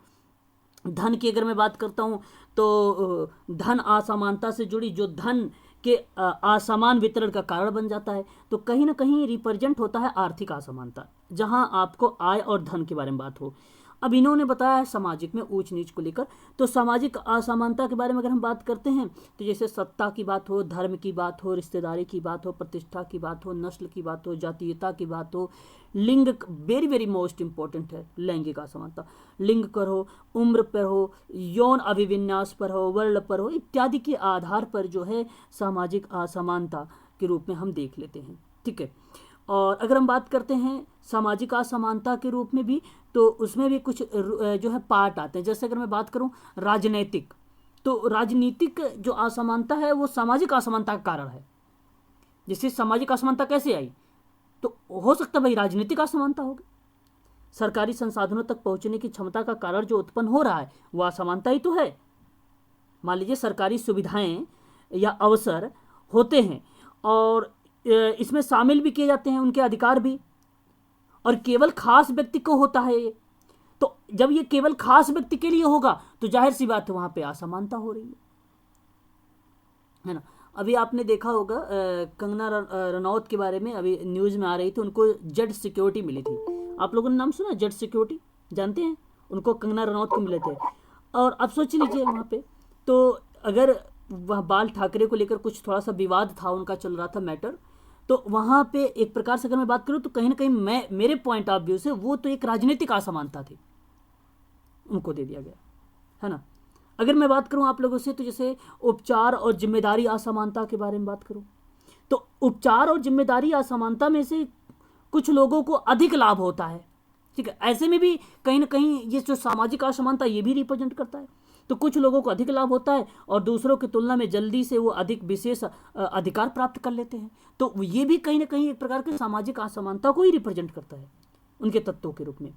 धन की अगर मैं बात करता हूँ तो धन असमानता से जुड़ी, जो धन के असमान वितरण का कारण बन जाता है, तो कहीं ना कहीं रिप्रेजेंट होता है आर्थिक असमानता, जहां आपको आय और धन के बारे में बात हो। अब इन्होंने बताया है सामाजिक में ऊंच नीच को लेकर। तो सामाजिक असमानता के बारे में अगर हम बात करते हैं तो जैसे सत्ता की बात हो, धर्म की बात हो, रिश्तेदारी की बात हो, प्रतिष्ठा की बात हो, नस्ल की बात हो, जातीयता की बात हो, लिंग, वेरी वेरी मोस्ट इंपॉर्टेंट है लैंगिक असमानता, लिंग पर हो, उम्र पर हो, यौन अभिविन्यास पर हो, वर्ण पर हो, इत्यादि के आधार पर जो है सामाजिक असमानता के रूप में हम देख लेते हैं। ठीक है, और अगर हम बात करते हैं सामाजिक असमानता के रूप में भी तो उसमें भी कुछ जो है पार्ट आते हैं। जैसे अगर मैं बात करूं राजनीतिक, तो राजनीतिक जो असमानता है वो सामाजिक असमानता का कारण है। जैसे सामाजिक असमानता कैसे आई, तो हो सकता है भाई राजनीतिक असमानता होगी। सरकारी संसाधनों तक पहुंचने की क्षमता का कारण जो उत्पन्न हो रहा है वो असमानता ही तो है। मान लीजिए सरकारी सुविधाएं या अवसर होते हैं और इसमें शामिल भी किए जाते हैं उनके अधिकार भी, और केवल खास व्यक्ति को होता है ये। तो जब ये केवल खास व्यक्ति के लिए होगा तो जाहिर सी बात है वहां पे असमानता हो रही है ना। अभी आपने देखा होगा कंगना रनौत के बारे में अभी न्यूज में आ रही थी, उनको जेड सिक्योरिटी मिली थी। आप लोगों ने नाम सुना जेड सिक्योरिटी? जानते हैं, उनको कंगना रनौत को मिले थे। और अब सोच लीजिए वहाँ पे, तो अगर वह बाल ठाकरे को लेकर कुछ थोड़ा सा विवाद था, उनका चल रहा था मैटर, तो वहाँ पे एक प्रकार से अगर मैं बात करूँ तो कहीं ना कहीं मेरे पॉइंट ऑफ व्यू से वो तो एक राजनीतिक असमानता थी, उनको दे दिया गया है ना। अगर मैं बात करूँ आप लोगों से तो जैसे उपचार और जिम्मेदारी असमानता के बारे में बात करूँ तो उपचार और जिम्मेदारी असमानता में से कुछ लोगों को अधिक लाभ होता है। ठीक है, ऐसे में भी कहीं ना कहीं ये जो सामाजिक असमानता ये भी रिप्रेजेंट करता है। तो कुछ लोगों को अधिक लाभ होता है और दूसरों की तुलना में जल्दी से वो अधिक विशेष अधिकार प्राप्त कर लेते हैं। तो ये भी कहीं ना कहीं एक प्रकार की सामाजिक असमानता को ही रिप्रेजेंट करता है उनके तत्वों के रूप में।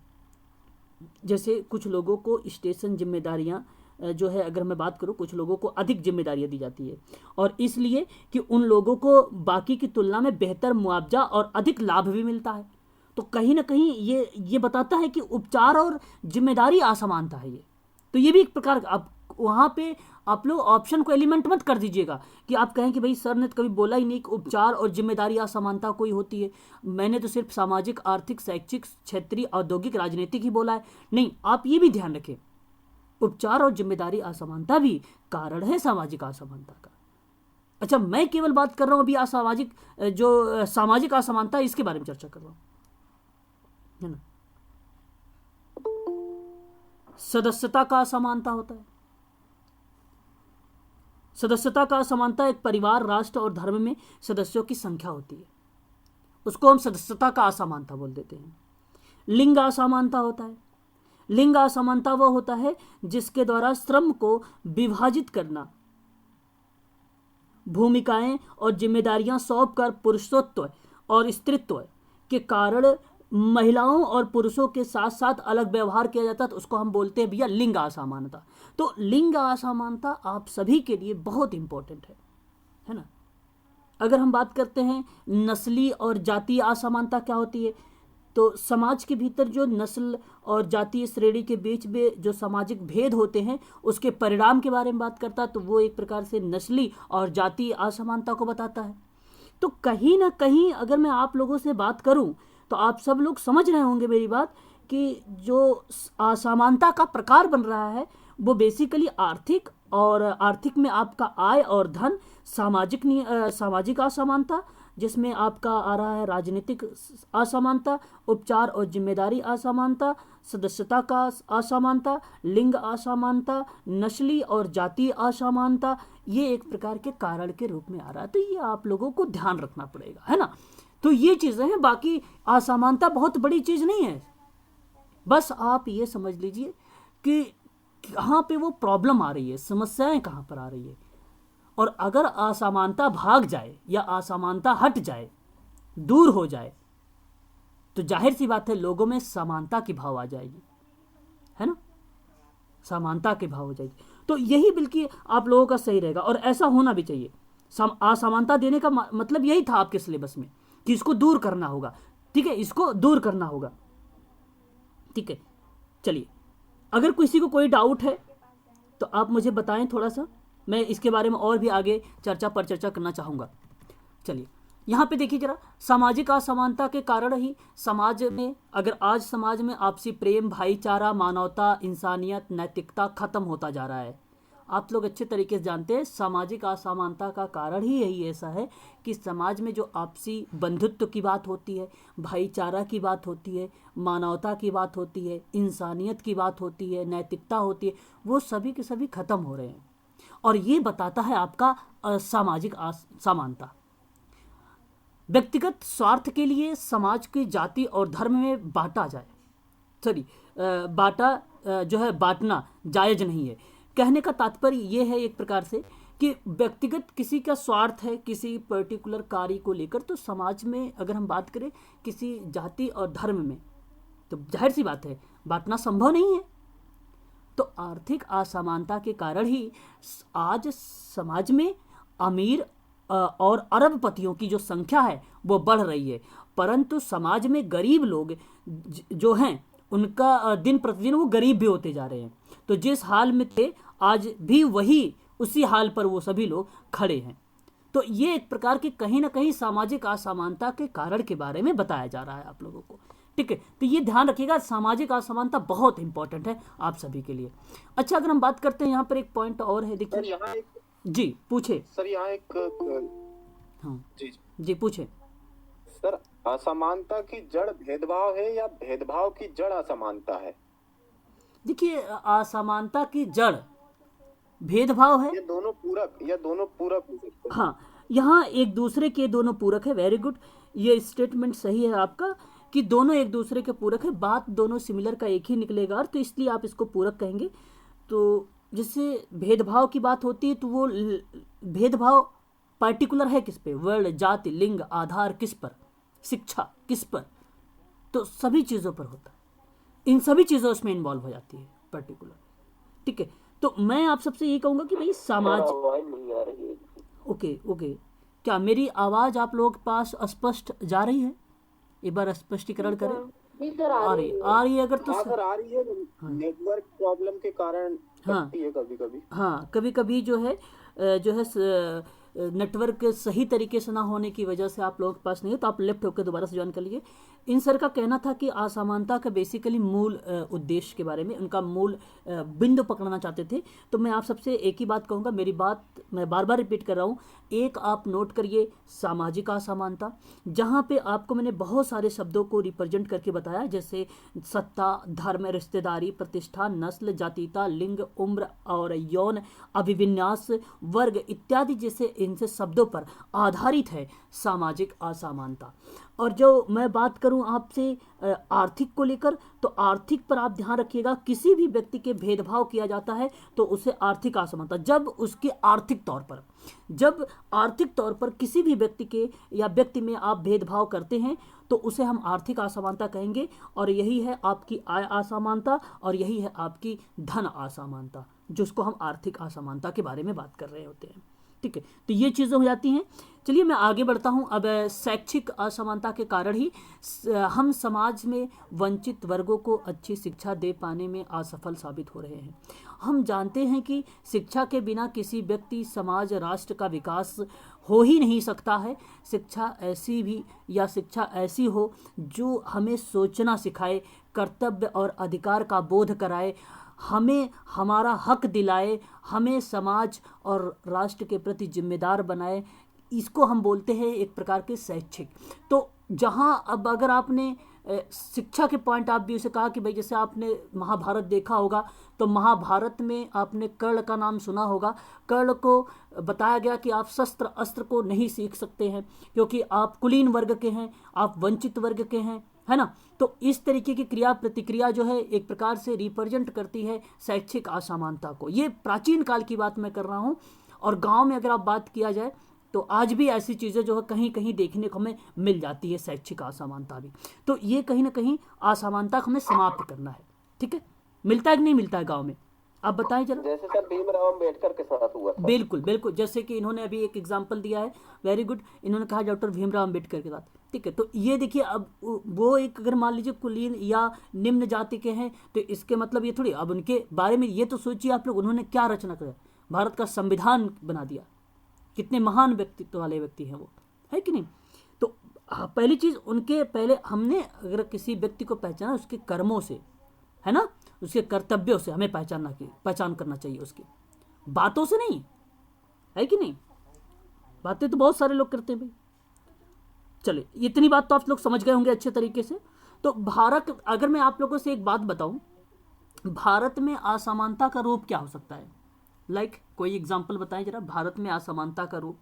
जैसे कुछ लोगों को स्टेशन जिम्मेदारियां जो है, अगर मैं बात करूं, कुछ लोगों को अधिक जिम्मेदारियां दी जाती है और इसलिए कि उन लोगों को बाकी की तुलना में बेहतर मुआवजा और अधिक लाभ भी मिलता है। तो कहीं ना कहीं ये बताता है कि उपचार और जिम्मेदारी असमानता है ये। तो ये भी एक प्रकार, अब वहाँ पे आप लोग ऑप्शन को एलिमेंट मत कर दीजिएगा कि आप कहें कि भाई सर ने तो कभी बोला ही नहीं कि उपचार और जिम्मेदारी असमानता कोई होती है, मैंने तो सिर्फ सामाजिक, आर्थिक, शैक्षिक, क्षेत्रीय, औद्योगिक, राजनीतिक ही बोला है। नहीं, आप ये भी ध्यान रखें, उपचार और जिम्मेदारी असमानता भी कारण है सामाजिक असमानता का। अच्छा, मैं केवल बात कर रहा हूँ अभी असामाजिक, जो सामाजिक असमानता है इसके बारे में चर्चा कर रहा हूँ, है ना। सदस्यता का असमानता होता है। सदस्यता का असमानता एक परिवार, राष्ट्र और धर्म में सदस्यों की संख्या होती है, उसको हम सदस्यता का असमानता बोल देते हैं। लिंग असमानता होता है। लिंग असमानता वह होता है जिसके द्वारा श्रम को विभाजित करना भूमिकाएं और जिम्मेदारियां सौंपकर पुरुषत्व और स्त्रीत्व के कारण महिलाओं और पुरुषों के साथ साथ अलग व्यवहार किया जाता है, तो उसको हम बोलते हैं भैया लिंग असमानता। तो लिंग असमानता आप सभी के लिए बहुत इंपॉर्टेंट है ना। अगर हम बात करते हैं नस्ली और जातीय असमानता क्या होती है, तो समाज के भीतर जो नस्ल और जातीय श्रेणी के बीच में जो सामाजिक भेद होते हैं उसके परिणाम के बारे में बात करता है, तो वो एक प्रकार से नस्ली और जातीय असमानता को बताता है। तो कहीं ना कहीं अगर मैं आप लोगों से बात करूं तो आप सब लोग समझ रहे होंगे मेरी बात कि जो असमानता का प्रकार बन रहा है वो बेसिकली आर्थिक, और आर्थिक में आपका आय और धन, सामाजिक असमानता जिसमें आपका आ रहा है राजनीतिक असमानता, उपचार और जिम्मेदारी असमानता, सदस्यता का असमानता, लिंग असमानता, नस्ली और जातीय असमानता, ये एक प्रकार के कारण के रूप में आ रहा है। तो ये आप लोगों को ध्यान रखना पड़ेगा, है ना। तो ये चीज़ें हैं, बाकी असमानता बहुत बड़ी चीज़ नहीं है। बस आप ये समझ लीजिए कि कहाँ पे वो प्रॉब्लम आ रही है, समस्याएं कहाँ पर आ रही है, और अगर असमानता भाग जाए या असमानता हट जाए, दूर हो जाए, तो जाहिर सी बात है लोगों में समानता की भाव आ जाएगी, है ना, समानता की भाव हो जाएगी। तो यही बिल्कुल आप लोगों का सही रहेगा और ऐसा होना भी चाहिए। असमानता देने का मतलब यही था आपके सिलेबस में कि इसको दूर करना होगा, ठीक है, इसको दूर करना होगा, ठीक है। चलिए, अगर किसी को कोई डाउट है तो आप मुझे बताएं थोड़ा सा, मैं इसके बारे में और भी आगे चर्चा करना चाहूँगा। चलिए, यहाँ पे देखिए जरा, सामाजिक असमानता के कारण ही समाज में, अगर आज समाज में आपसी प्रेम, भाईचारा, मानवता, इंसानियत, नैतिकता खत्म होता जा रहा है। आप लोग अच्छे तरीके से जानते हैं सामाजिक असमानता का कारण ही यही ऐसा है कि समाज में जो आपसी बंधुत्व की बात होती है, भाईचारा की बात होती है, मानवता की बात होती है, इंसानियत की बात होती है, नैतिकता होती है, वो सभी के सभी खत्म हो रहे हैं। और ये बताता है आपका सामाजिक असमानता। व्यक्तिगत स्वार्थ के लिए समाज की जाति और धर्म में बांटना जायज नहीं है। कहने का तात्पर्य ये है एक प्रकार से कि व्यक्तिगत किसी का स्वार्थ है किसी पर्टिकुलर कार्य को लेकर, तो समाज में अगर हम बात करें किसी जाति और धर्म में, तो जाहिर सी बात है बांटना संभव नहीं है। तो आर्थिक असमानता के कारण ही आज समाज में अमीर और अरबपतियों की जो संख्या है वो बढ़ रही है, परंतु समाज में गरीब लोग जो हैं उनका दिन प्रतिदिन वो गरीब भी होते जा रहे हैं। तो जिस हाल में थे आज भी उसी हाल पर वो सभी लोग खड़े हैं। तो ये एक प्रकार की कहीं ना कहीं सामाजिक असमानता के कारण के बारे में बताया जा रहा है आप लोगों को, ठीक है। तो ये ध्यान रखिएगा, सामाजिक असमानता बहुत इंपॉर्टेंट है आप सभी के लिए। अच्छा, अगर हम बात करते हैं यहाँ पर एक पॉइंट और है, देखिए जी पूछे सर, यहाँ एक हाँ जी पूछे सर, असमानता की जड़ भेदभाव है या भेदभाव की जड़ असमानता है? देखिए, असमानता की जड़ भेदभाव है, ये दोनों पूरक हो सकते हैं। हाँ, यहाँ एक दूसरे के दोनों पूरक है। वेरी गुड, ये स्टेटमेंट सही है आपका कि दोनों एक दूसरे के पूरक है, बात दोनों सिमिलर का एक ही निकलेगा, तो इसलिए आप इसको पूरक कहेंगे। तो जिससे भेदभाव की बात होती है तो वो भेदभाव पर्टिकुलर है किस पे, वर्ण, जाति, लिंग, आधार किस पर, शिक्षा किस पर, तो सभी चीज़ों पर होता है, इन सभी चीज़ों इसमें इन्वॉल्व हो जाती है पर्टिकुलर, ठीक है। तो मैं आप सबसे ये कहूँगा कि भाई समाज ओके, क्या मेरी आवाज़ आप लोगों के पास स्पष्ट जा रही है? एक बार स्पष्टीकरण करें। आ रही है अगर तो सर आ रही है, नेटवर्क प्रॉब्लम के कारण कभी कभी जो है नेटवर्क सही तरीके से ना होने की वजह से आप लोगों के पास नहीं है, तो आप लेफ्ट होकर दोबारा से ज्वाइन कर लीजिए। इन सर का कहना था कि असमानता का बेसिकली मूल उद्देश्य के बारे में, उनका मूल बिंदु पकड़ना चाहते थे। तो मैं आप सबसे एक ही बात कहूँगा, मेरी बात मैं बार बार रिपीट कर रहा हूँ, एक आप नोट करिए सामाजिक असमानता, जहाँ पे आपको मैंने बहुत सारे शब्दों को रिप्रेजेंट करके बताया, जैसे सत्ता, धर्म, रिश्तेदारी, प्रतिष्ठा, नस्ल, जातीयता, लिंग, उम्र और यौन अभिविन्यास, वर्ग इत्यादि जैसे इनसे शब्दों पर आधारित है सामाजिक असमानता। और जो मैं बात करूं आपसे आर्थिक को लेकर, तो आर्थिक पर आप ध्यान रखिएगा, किसी भी व्यक्ति के भेदभाव किया जाता है तो उसे आर्थिक असमानता, जब उसके आर्थिक तौर पर, जब आर्थिक तौर पर किसी भी व्यक्ति के या व्यक्ति में आप भेदभाव करते हैं तो उसे हम आर्थिक असमानता कहेंगे। और यही है आपकी आय असमानता और यही है आपकी धन असमानता, जिसको हम आर्थिक असमानता के बारे में बात कर रहे होते हैं। ठीक है, तो ये चीज़ें हो जाती हैं। चलिए मैं आगे बढ़ता हूँ। अब शैक्षिक असमानता के कारण ही हम समाज में वंचित वर्गों को अच्छी शिक्षा दे पाने में असफल साबित हो रहे हैं। हम जानते हैं कि शिक्षा के बिना किसी व्यक्ति, समाज, राष्ट्र का विकास हो ही नहीं सकता है। शिक्षा ऐसी हो जो हमें सोचना सिखाए, कर्तव्य और अधिकार का बोध कराए, हमें हमारा हक दिलाए, हमें समाज और राष्ट्र के प्रति जिम्मेदार बनाए। इसको हम बोलते हैं एक प्रकार के शैक्षिक। तो जहाँ अब अगर आपने शिक्षा के पॉइंट ऑफ व्यू से कहा कि भाई जैसे आपने महाभारत देखा होगा, तो महाभारत में आपने कर्ण का नाम सुना होगा। कर्ण को बताया गया कि आप शस्त्र अस्त्र को नहीं सीख सकते हैं क्योंकि आप कुलीन वर्ग के हैं, आप वंचित वर्ग के हैं, है ना। तो इस तरीके की क्रिया प्रतिक्रिया जो है एक प्रकार से रिप्रेजेंट करती है शैक्षिक असमानता को। ये प्राचीन काल की बात मैं कर रहा हूँ। और गांव में अगर आप बात किया जाए तो आज भी ऐसी चीज़ें जो है कहीं कहीं देखने को हमें मिल जाती है, शैक्षिक असमानता भी। तो ये कहीं ना कहीं असमानता को हमें समाप्त करना है। ठीक है, मिलता है कि नहीं मिलता है गाँव में, आप बताएं जरा। जैसे सर भीमराव अम्बेडकर के साथ हुआ था। बिल्कुल बिल्कुल, जैसे कि इन्होंने अभी एक एग्जांपल दिया है, वेरी गुड। इन्होंने कहा डॉक्टर भीमराव अम्बेडकर के साथ। ठीक है, तो ये देखिए, अब वो एक अगर मान लीजिए कुलीन या निम्न जाति के हैं तो इसके मतलब ये थोड़ी, अब उनके बारे में ये तो सोचिए आप लोग, उन्होंने क्या रचना करा, भारत का संविधान बना दिया। कितने महान व्यक्तित्व वाले व्यक्ति हैं वो, है कि नहीं। तो पहली चीज़ उनके, पहले हमने अगर किसी व्यक्ति को पहचाना उसके कर्मों से, है ना, उसके कर्तव्यों से हमें पहचान करना चाहिए, उसकी बातों से नहीं, है कि नहीं। बातें तो बहुत सारे लोग करते हैं भाई। चलिए, इतनी बात तो आप लोग समझ गए होंगे अच्छे तरीके से। तो भारत, अगर मैं आप लोगों से एक बात बताऊं, भारत में असमानता का रूप क्या हो सकता है, कोई एग्जाम्पल बताएं जरा। भारत में असमानता का रूप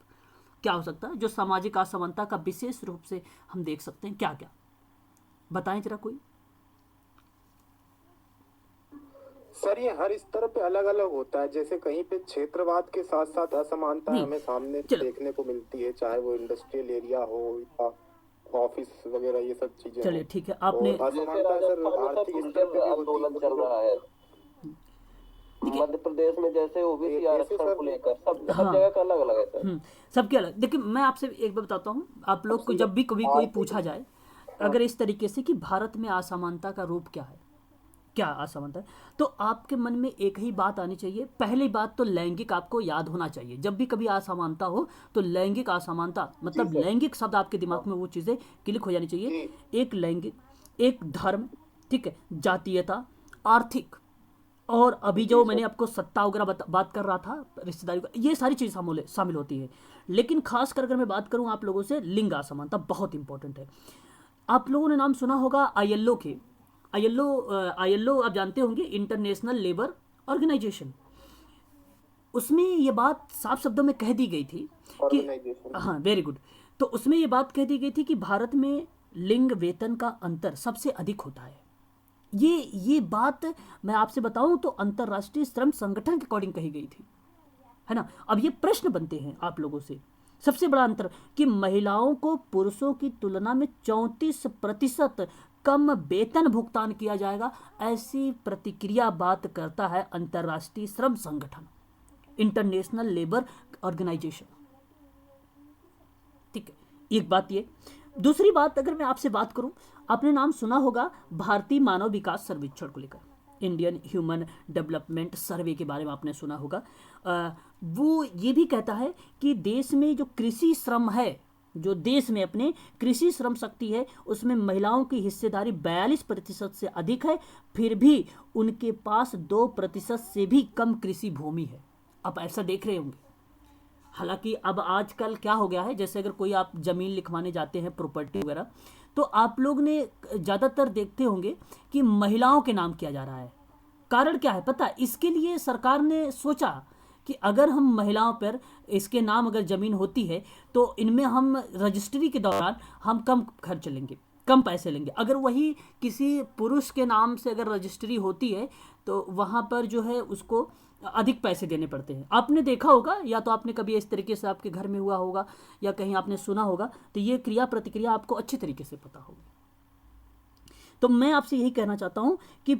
क्या हो सकता है, जो सामाजिक असमानता का विशेष रूप से हम देख सकते हैं, क्या क्या बताएं जरा कोई। सर ये हर स्तर पे अलग अलग होता है। जैसे कहीं पे क्षेत्रवाद के साथ साथ असमानता हमें सामने देखने को मिलती है, चाहे वो इंडस्ट्रियल एरिया हो या ऑफिस वगैरह, ये सब चीजें। चलिए ठीक है, आपने असमानता सर आर्थिक स्तर पे आंदोलन चल रहा है मध्य प्रदेश में, जैसे ओबीसी आरक्षण को लेकर सब हर जगह का अलग अलग है सर, सबके अलग। देखिए मैं आपसे एक बार बताता हूँ, आप लोग को जब भी कभी कोई पूछा जाए अगर इस तरीके से कि भारत में असमानता का रूप क्या है, क्या असमानता है, तो आपके मन में एक ही बात आनी चाहिए। पहली बात तो लैंगिक आपको याद होना चाहिए। जब भी कभी असमानता हो तो लैंगिक असमानता मतलब लैंगिक शब्द आपके दिमाग में वो चीज़ें क्लिक हो जानी चाहिए। एक लैंगिक, एक धर्म, ठीक है, जातीयता, आर्थिक, और अभी जो मैंने आपको सत्ता वगैरह बात कर रहा था, रिश्तेदारी का, ये सारी चीज़ शामिल होती है। लेकिन खासकर अगर मैं बात करूँ आप लोगों से, लिंग असमानता बहुत इंपॉर्टेंट है। आप लोगों ने नाम सुना होगा ILO के। ILO आप जानते होंगे, इंटरनेशनल लेबर ऑर्गेनाइजेशन। उसमें ये बात साफ शब्दों में कह दी गई थी कि, हाँ वेरी गुड, तो उसमें ये बात कह दी गई थी कि भारत में लिंग वेतन का अंतर सबसे अधिक होता है। ये बात मैं आपसे बताऊं तो अंतर्राष्ट्रीय श्रम संगठन के अकॉर्डिंग कही गई थी, है ना। अब ये प्रश्न बनते हैं आप लोगों से, सबसे बड़ा अंतर कि महिलाओं को पुरुषों की तुलना में 34% कम वेतन भुगतान किया जाएगा, ऐसी प्रतिक्रिया बात करता है अंतर्राष्ट्रीय श्रम संगठन, इंटरनेशनल लेबर ऑर्गेनाइजेशन। ठीक है, एक बात ये। दूसरी बात अगर मैं आपसे बात करूं, आपने नाम सुना होगा भारतीय मानव विकास सर्वेक्षण को लेकर, इंडियन ह्यूमन डेवलपमेंट सर्वे के बारे में आपने सुना होगा। वो ये भी कहता है कि देश में जो कृषि श्रम है, जो देश में अपने कृषि श्रम शक्ति है, उसमें महिलाओं की हिस्सेदारी 42% से अधिक है, फिर भी उनके पास 2% से भी कम कृषि भूमि है। आप ऐसा देख रहे होंगे। हालांकि अब आजकल क्या हो गया है, जैसे अगर कोई आप ज़मीन लिखवाने जाते हैं, प्रॉपर्टी वगैरह, तो आप लोग ने ज़्यादातर देखते होंगे कि महिलाओं के नाम किया जा रहा है। कारण क्या है पता है? इसके लिए सरकार ने सोचा कि अगर हम महिलाओं पर इसके नाम अगर ज़मीन होती है तो इनमें हम रजिस्ट्री के दौरान हम कम खर्च लेंगे, कम पैसे लेंगे। अगर वही किसी पुरुष के नाम से अगर रजिस्ट्री होती है तो वहाँ पर जो है उसको अधिक पैसे देने पड़ते हैं। आपने देखा होगा, या तो आपने कभी इस तरीके से आपके घर में हुआ होगा या कहीं आपने सुना होगा, तो ये क्रिया प्रतिक्रिया आपको अच्छी तरीके से पता होगी। तो मैं आपसे यही कहना चाहता हूं कि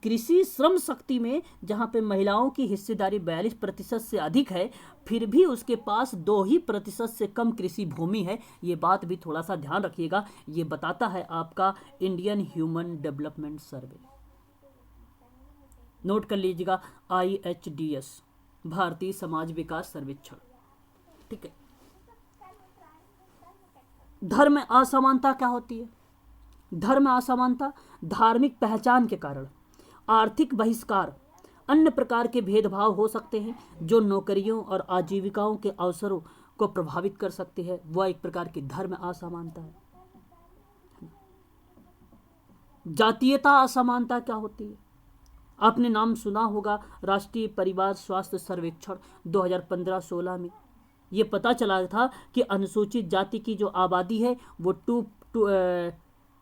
कृषि श्रम शक्ति में जहां पे महिलाओं की हिस्सेदारी 42% से अधिक है, फिर भी उसके पास 2% से कम कृषि भूमि है। ये बात भी थोड़ा सा ध्यान रखिएगा। ये बताता है आपका इंडियन ह्यूमन डेवलपमेंट सर्वे। नोट कर लीजिएगा, IHDS, भारतीय समाज विकास सर्वेक्षण। ठीक है। धर्म में असमानता क्या होती है? धर्म असमानता धार्मिक पहचान के कारण, आर्थिक बहिष्कार, अन्य प्रकार के भेदभाव हो सकते हैं जो नौकरियों और आजीविकाओं के अवसरों को प्रभावित कर सकते हैं। वह एक प्रकार की धर्म असमानता है। जातीयता असमानता क्या होती है? आपने नाम सुना होगा, राष्ट्रीय परिवार स्वास्थ्य सर्वेक्षण 2015-16 में ये पता चला था कि अनुसूचित जाति की जो आबादी है वो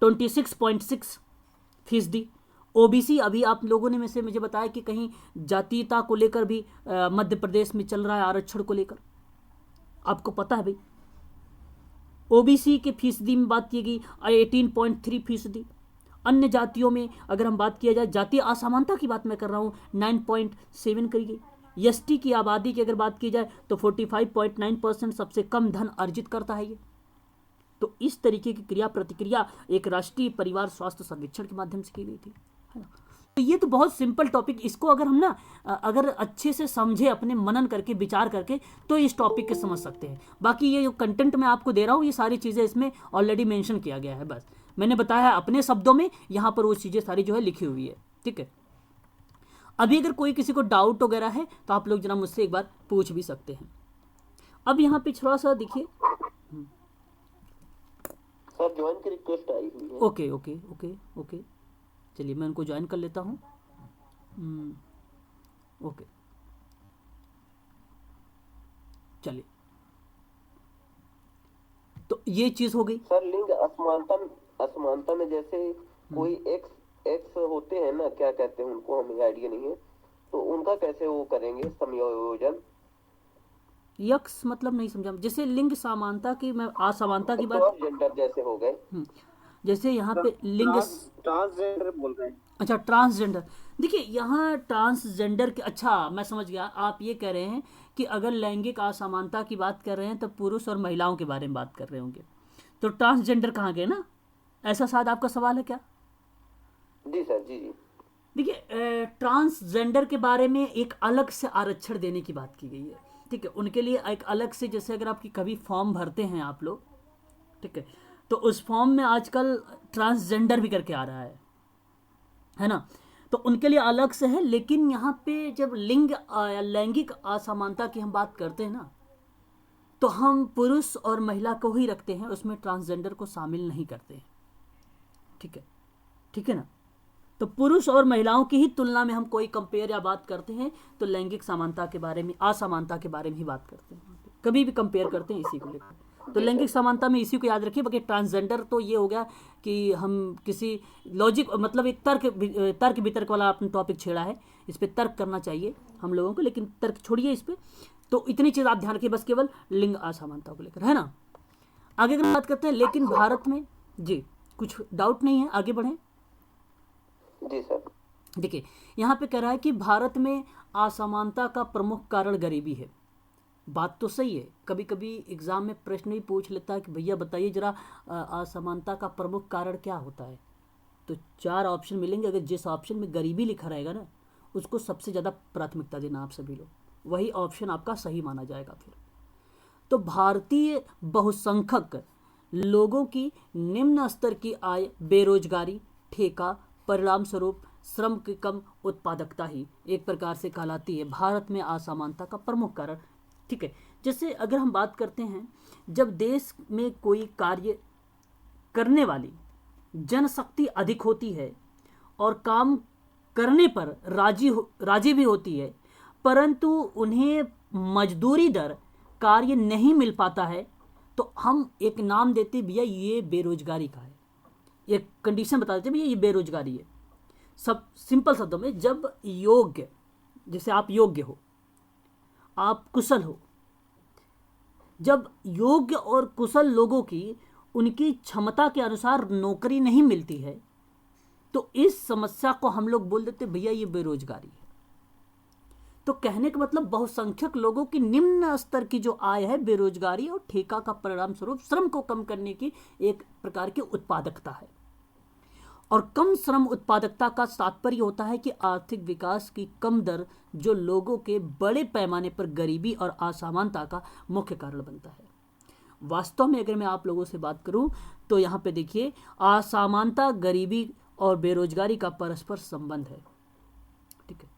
26.6%। OBC, अभी आप लोगों ने में से मुझे बताया कि कहीं जातीयता को लेकर भी मध्य प्रदेश में चल रहा है आरक्षण को लेकर, आपको पता है भाई। OBC के फीसदी में बात की गई 18.3%। अन्य जातियों में अगर हम बात किया जाए, जातीय असमानता की बात मैं कर रहा हूँ, 9.7 करी गई। ST की आबादी की अगर बात की जाए तो 45.9% सबसे कम धन अर्जित करता है ये। तो इस तरीके की क्रिया प्रतिक्रिया एक राष्ट्रीय परिवार स्वास्थ्य सर्वेक्षण के माध्यम से की गई थी, है ना। तो ये तो बहुत सिंपल टॉपिक, इसको अगर हम ना अगर अच्छे से समझे, अपने मनन करके विचार करके, तो इस टॉपिक के समझ सकते हैं। बाकी ये जो कंटेंट मैं आपको दे रहा हूँ, ये सारी चीज़ें इसमें ऑलरेडी मेंशन किया गया है। बस मैंने बताया अपने शब्दों में, यहाँ पर वो चीज़ें सारी जो है लिखी हुई है। ठीक है। अभी अगर कोई किसी को डाउट वगैरह है तो आप लोग जरा मुझसे एक बार पूछ भी सकते हैं। अब यहाँ पे थोड़ा सा देखिए, सर ज्वाइन की रिक्वेस्ट आई हुई है। ओके ओके ओके ओके, चलिए मैं उनको ज्वाइन कर लेता हूँ। ओके, चलिए, तो ये चीज हो गई। सर लिंग असमानता में जैसे कोई एक्स होते हैं ना, क्या कहते हैं उनको, हमें आइडिया नहीं है, तो उनका कैसे वो करेंगे समायोजन? यक्स मतलब नहीं समझा। जैसे लिंग समानता की, मैं असमानता की बात, जेंडर जैसे हो गए, जैसे यहाँ पे लिंग ट्रांसजेंडर बोल रहे हैं। अच्छा, ट्रांसजेंडर। देखिए यहाँ ट्रांसजेंडर के, अच्छा मैं समझ गया, आप ये कह रहे हैं कि अगर लैंगिक असमानता की बात कर रहे हैं तो पुरुष और महिलाओं के बारे में बात कर रहे होंगे, तो ट्रांसजेंडर कहाँ गए ना, ऐसा शायद आपका सवाल है क्या? जी सर, जी जी। देखिए ट्रांसजेंडर के बारे में एक अलग से आरक्षण देने की बात की गई है। ठीक है, उनके लिए एक अलग से, जैसे अगर आपकी कभी फॉर्म भरते हैं आप लोग, ठीक है, तो उस फॉर्म में आजकल ट्रांसजेंडर भी करके आ रहा है ना, तो उनके लिए अलग से है। लेकिन यहाँ पे जब लैंगिक असमानता की हम बात करते हैं ना, तो हम पुरुष और महिला को ही रखते हैं, उसमें ट्रांसजेंडर को शामिल नहीं करते हैं। ठीक है, ठीक है ना। तो पुरुष और महिलाओं की ही तुलना में हम कोई कंपेयर या बात करते हैं तो लैंगिक समानता के बारे में, असमानता के बारे में ही बात करते हैं, कभी भी कंपेयर करते हैं इसी को लेकर। तो लैंगिक समानता में इसी को याद रखिए। बाकी ट्रांसजेंडर तो ये हो गया कि हम किसी लॉजिक, मतलब एक तर्क वितर्क वाला आपने टॉपिक छेड़ा है, इस पर तर्क करना चाहिए हम लोगों को, लेकिन तर्क छोड़िए इस पर। तो इतनी चीज़ आप ध्यान रखिए बस, केवल लिंग असमानता को लेकर, है ना। आगे अगर बात करते हैं, लेकिन भारत में, जी कुछ डाउट नहीं है, आगे बढ़ें। जी सर। देखिए यहाँ पे कह रहा है कि भारत में असमानता का प्रमुख कारण गरीबी है। बात तो सही है, कभी कभी एग्जाम में प्रश्न भी पूछ लेता है कि भैया बताइए जरा असमानता का प्रमुख कारण क्या होता है, तो 4 ऑप्शन मिलेंगे। अगर जिस ऑप्शन में गरीबी लिखा रहेगा ना, उसको सबसे ज़्यादा प्राथमिकता देना आप सभी लोग, वही ऑप्शन आपका सही माना जाएगा फिर। तो भारतीय बहुसंख्यक लोगों की निम्न स्तर की आय, बेरोजगारी, ठेका, परिणाम स्वरूप श्रम की कम उत्पादकता ही एक प्रकार से कहलाती है भारत में असमानता का प्रमुख कारण। ठीक है, जैसे अगर हम बात करते हैं, जब देश में कोई कार्य करने वाली जनशक्ति अधिक होती है और काम करने पर राजी भी होती है, परंतु उन्हें मजदूरी दर कार्य नहीं मिल पाता है, तो हम एक नाम देते भैया ये बेरोजगारी का है, एक कंडीशन बता देते भैया ये बेरोजगारी है। सब सिंपल शब्दों में, जब योग्य, जैसे आप योग्य हो, आप कुशल हो, जब योग्य और कुशल लोगों की उनकी क्षमता के अनुसार नौकरी नहीं मिलती है, तो इस समस्या को हम लोग बोल देते भैया ये बेरोजगारी है। तो कहने का मतलब बहुसंख्यक लोगों की निम्न स्तर की जो आय है, बेरोजगारी और ठेका का परिणाम स्वरूप श्रम को कम करने की एक प्रकार की उत्पादकता है। और कम श्रम उत्पादकता का तात्पर्य होता है कि आर्थिक विकास की कम दर जो लोगों के बड़े पैमाने पर गरीबी और असमानता का मुख्य कारण बनता है। वास्तव में अगर मैं आप लोगों से बात करूं तो यहाँ पे देखिए, असमानता गरीबी और बेरोजगारी का परस्पर संबंध है। ठीक है,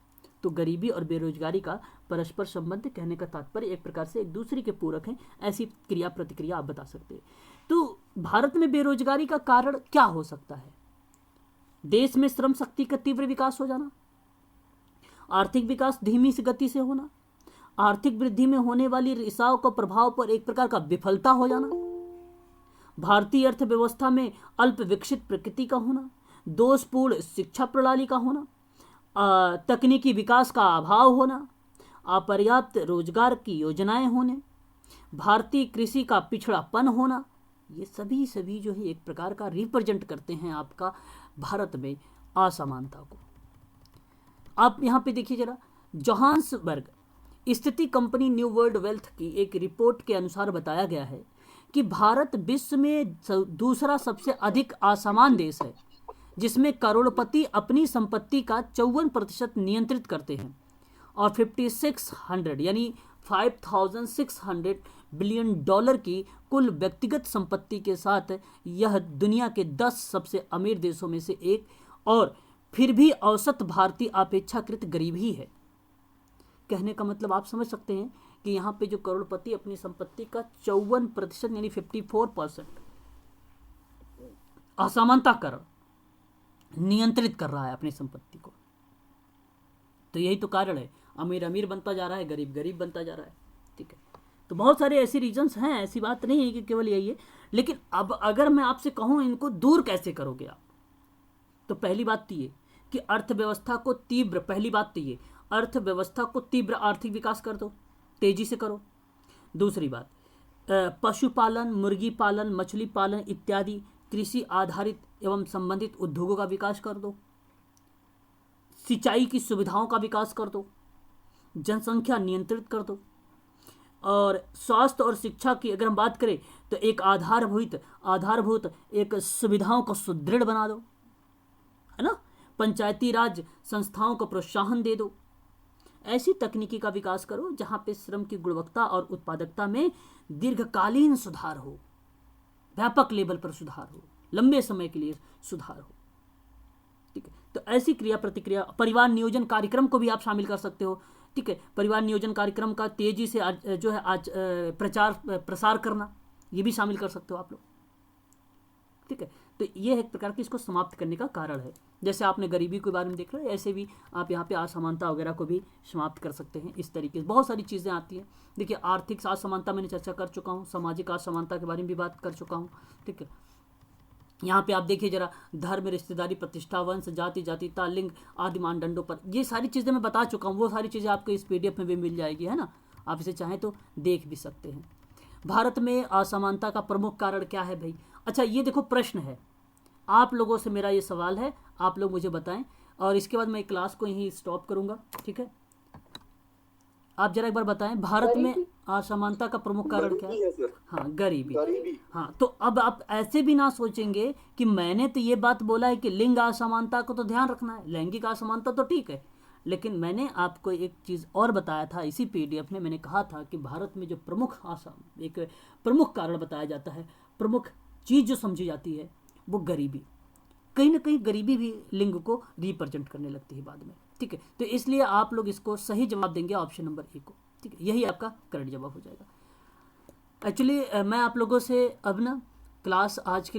तो गरीबी और बेरोजगारी का परस्पर संबंध कहने का तात्पर्य एक प्रकार से एक दूसरे के पूरक हैं, ऐसी क्रिया प्रतिक्रिया आप बता सकते हैं। तो भारत में बेरोजगारी का कारण क्या हो सकता है? देश में श्रम शक्ति का तीव्र विकास हो जाना, आर्थिक विकास धीमी सी गति से होना, आर्थिक वृद्धि में होने वाली रिसाव का प्रभाव पर एक प्रकार का विफलता हो जाना, भारतीय अर्थव्यवस्था में अल्प विकसित प्रकृति का होना, दोषपूर्ण शिक्षा प्रणाली का होना, तकनीकी विकास का अभाव होना, अपर्याप्त रोजगार की योजनाएं होने, भारतीय कृषि का पिछड़ापन होना, ये सभी जो है एक प्रकार का रिप्रेजेंट करते हैं आपका भारत में असमानता को। आप यहाँ पे देखिए जरा, जोहान्सबर्ग स्थिति कंपनी न्यू वर्ल्ड वेल्थ की एक रिपोर्ट के अनुसार बताया गया है कि भारत विश्व में दूसरा सबसे अधिक असमान देश है, जिसमें करोड़पति अपनी संपत्ति का 54% नियंत्रित करते हैं और 5600 यानी 5600 बिलियन डॉलर की कुल व्यक्तिगत संपत्ति के साथ यह दुनिया के 10 सबसे अमीर देशों में से एक, और फिर भी औसत भारतीय अपेक्षाकृत गरीब ही है। कहने का मतलब आप समझ सकते हैं कि यहाँ पे जो करोड़पति अपनी संपत्ति का 54% यानी 54% असमानता कर नियंत्रित कर रहा है अपनी संपत्ति को। तो यही तो कारण है, अमीर अमीर बनता जा रहा है, गरीब गरीब बनता जा रहा है। ठीक है, तो बहुत सारे ऐसे रीजंस हैं, ऐसी बात नहीं है कि केवल यही है। लेकिन अब अगर मैं आपसे कहूं इनको दूर कैसे करोगे आप, तो पहली बात तो ये कि अर्थव्यवस्था को तीव्र, पहली बात तो ये अर्थव्यवस्था को तीव्र आर्थिक विकास कर दो, तेजी से करो। दूसरी बात, पशुपालन, मुर्गी पालन, मछली पालन इत्यादि कृषि आधारित एवं संबंधित उद्योगों का विकास कर दो। सिंचाई की सुविधाओं का विकास कर दो, जनसंख्या नियंत्रित कर दो, और स्वास्थ्य और शिक्षा की अगर हम बात करें तो एक आधारभूत एक सुविधाओं को सुदृढ़ बना दो, है ना। पंचायती राज संस्थाओं को प्रोत्साहन दे दो। ऐसी तकनीकी का विकास करो जहां पे श्रम की गुणवत्ता और उत्पादकता में दीर्घकालीन सुधार हो, व्यापक लेवल पर सुधार हो, लंबे समय के लिए सुधार हो। ठीक है, तो ऐसी क्रिया प्रतिक्रिया, परिवार नियोजन कार्यक्रम को भी आप शामिल कर सकते हो। ठीक है, परिवार नियोजन कार्यक्रम का तेजी से जो है आज प्रसार करना, ये भी शामिल कर सकते हो आप लोग। ठीक है, तो ये एक प्रकार की इसको समाप्त करने का कारण है। जैसे आपने गरीबी के बारे में देख रहे हैं, ऐसे भी आप यहाँ पे असमानता वगैरह को भी समाप्त कर सकते हैं। इस तरीके से बहुत सारी चीज़ें आती हैं। देखिए, आर्थिक असमानता मैंने चर्चा कर चुका हूँ, सामाजिक असमानता के बारे में भी बात कर चुका हूँ। ठीक है, यहाँ पे आप देखिए जरा, धर्म, रिश्तेदारी, प्रतिष्ठा, वंश, जाति, जातिता, लिंग आदि मानदंडों पर ये सारी चीज़ें मैं बता चुका हूँ। वो सारी चीज़ें आपको इस PDF में भी मिल जाएगी, है ना। आप इसे चाहें तो देख भी सकते हैं। भारत में असमानता का प्रमुख कारण क्या है भाई? अच्छा, ये देखो प्रश्न है, आप लोगों से मेरा ये सवाल है, आप लोग मुझे बताएं, और इसके बाद मैं क्लास को यहीं स्टॉप करूंगा। ठीक है, आप जरा एक बार बताएं, भारत में असमानता का प्रमुख कारण क्या है? हाँ, गरीबी। हाँ, तो अब आप ऐसे भी ना सोचेंगे कि मैंने तो ये बात बोला है कि लिंग असमानता को तो ध्यान रखना है, लैंगिक असमानता तो ठीक है, लेकिन मैंने आपको एक चीज़ और बताया था इसी PDF में। मैंने कहा था कि भारत में जो एक प्रमुख कारण बताया जाता है, प्रमुख चीज़ जो समझी जाती है वो गरीबी। कहीं ना कहीं गरीबी भी लिंग को रिप्रेजेंट करने लगती है बाद में। ठीक है, तो इसलिए आप लोग इसको सही जवाब देंगे ऑप्शन नंबर ए को। ठीक है, यही आपका करेक्ट जवाब हो जाएगा। एक्चुअली मैं आप लोगों से अब ना क्लास आज के लिए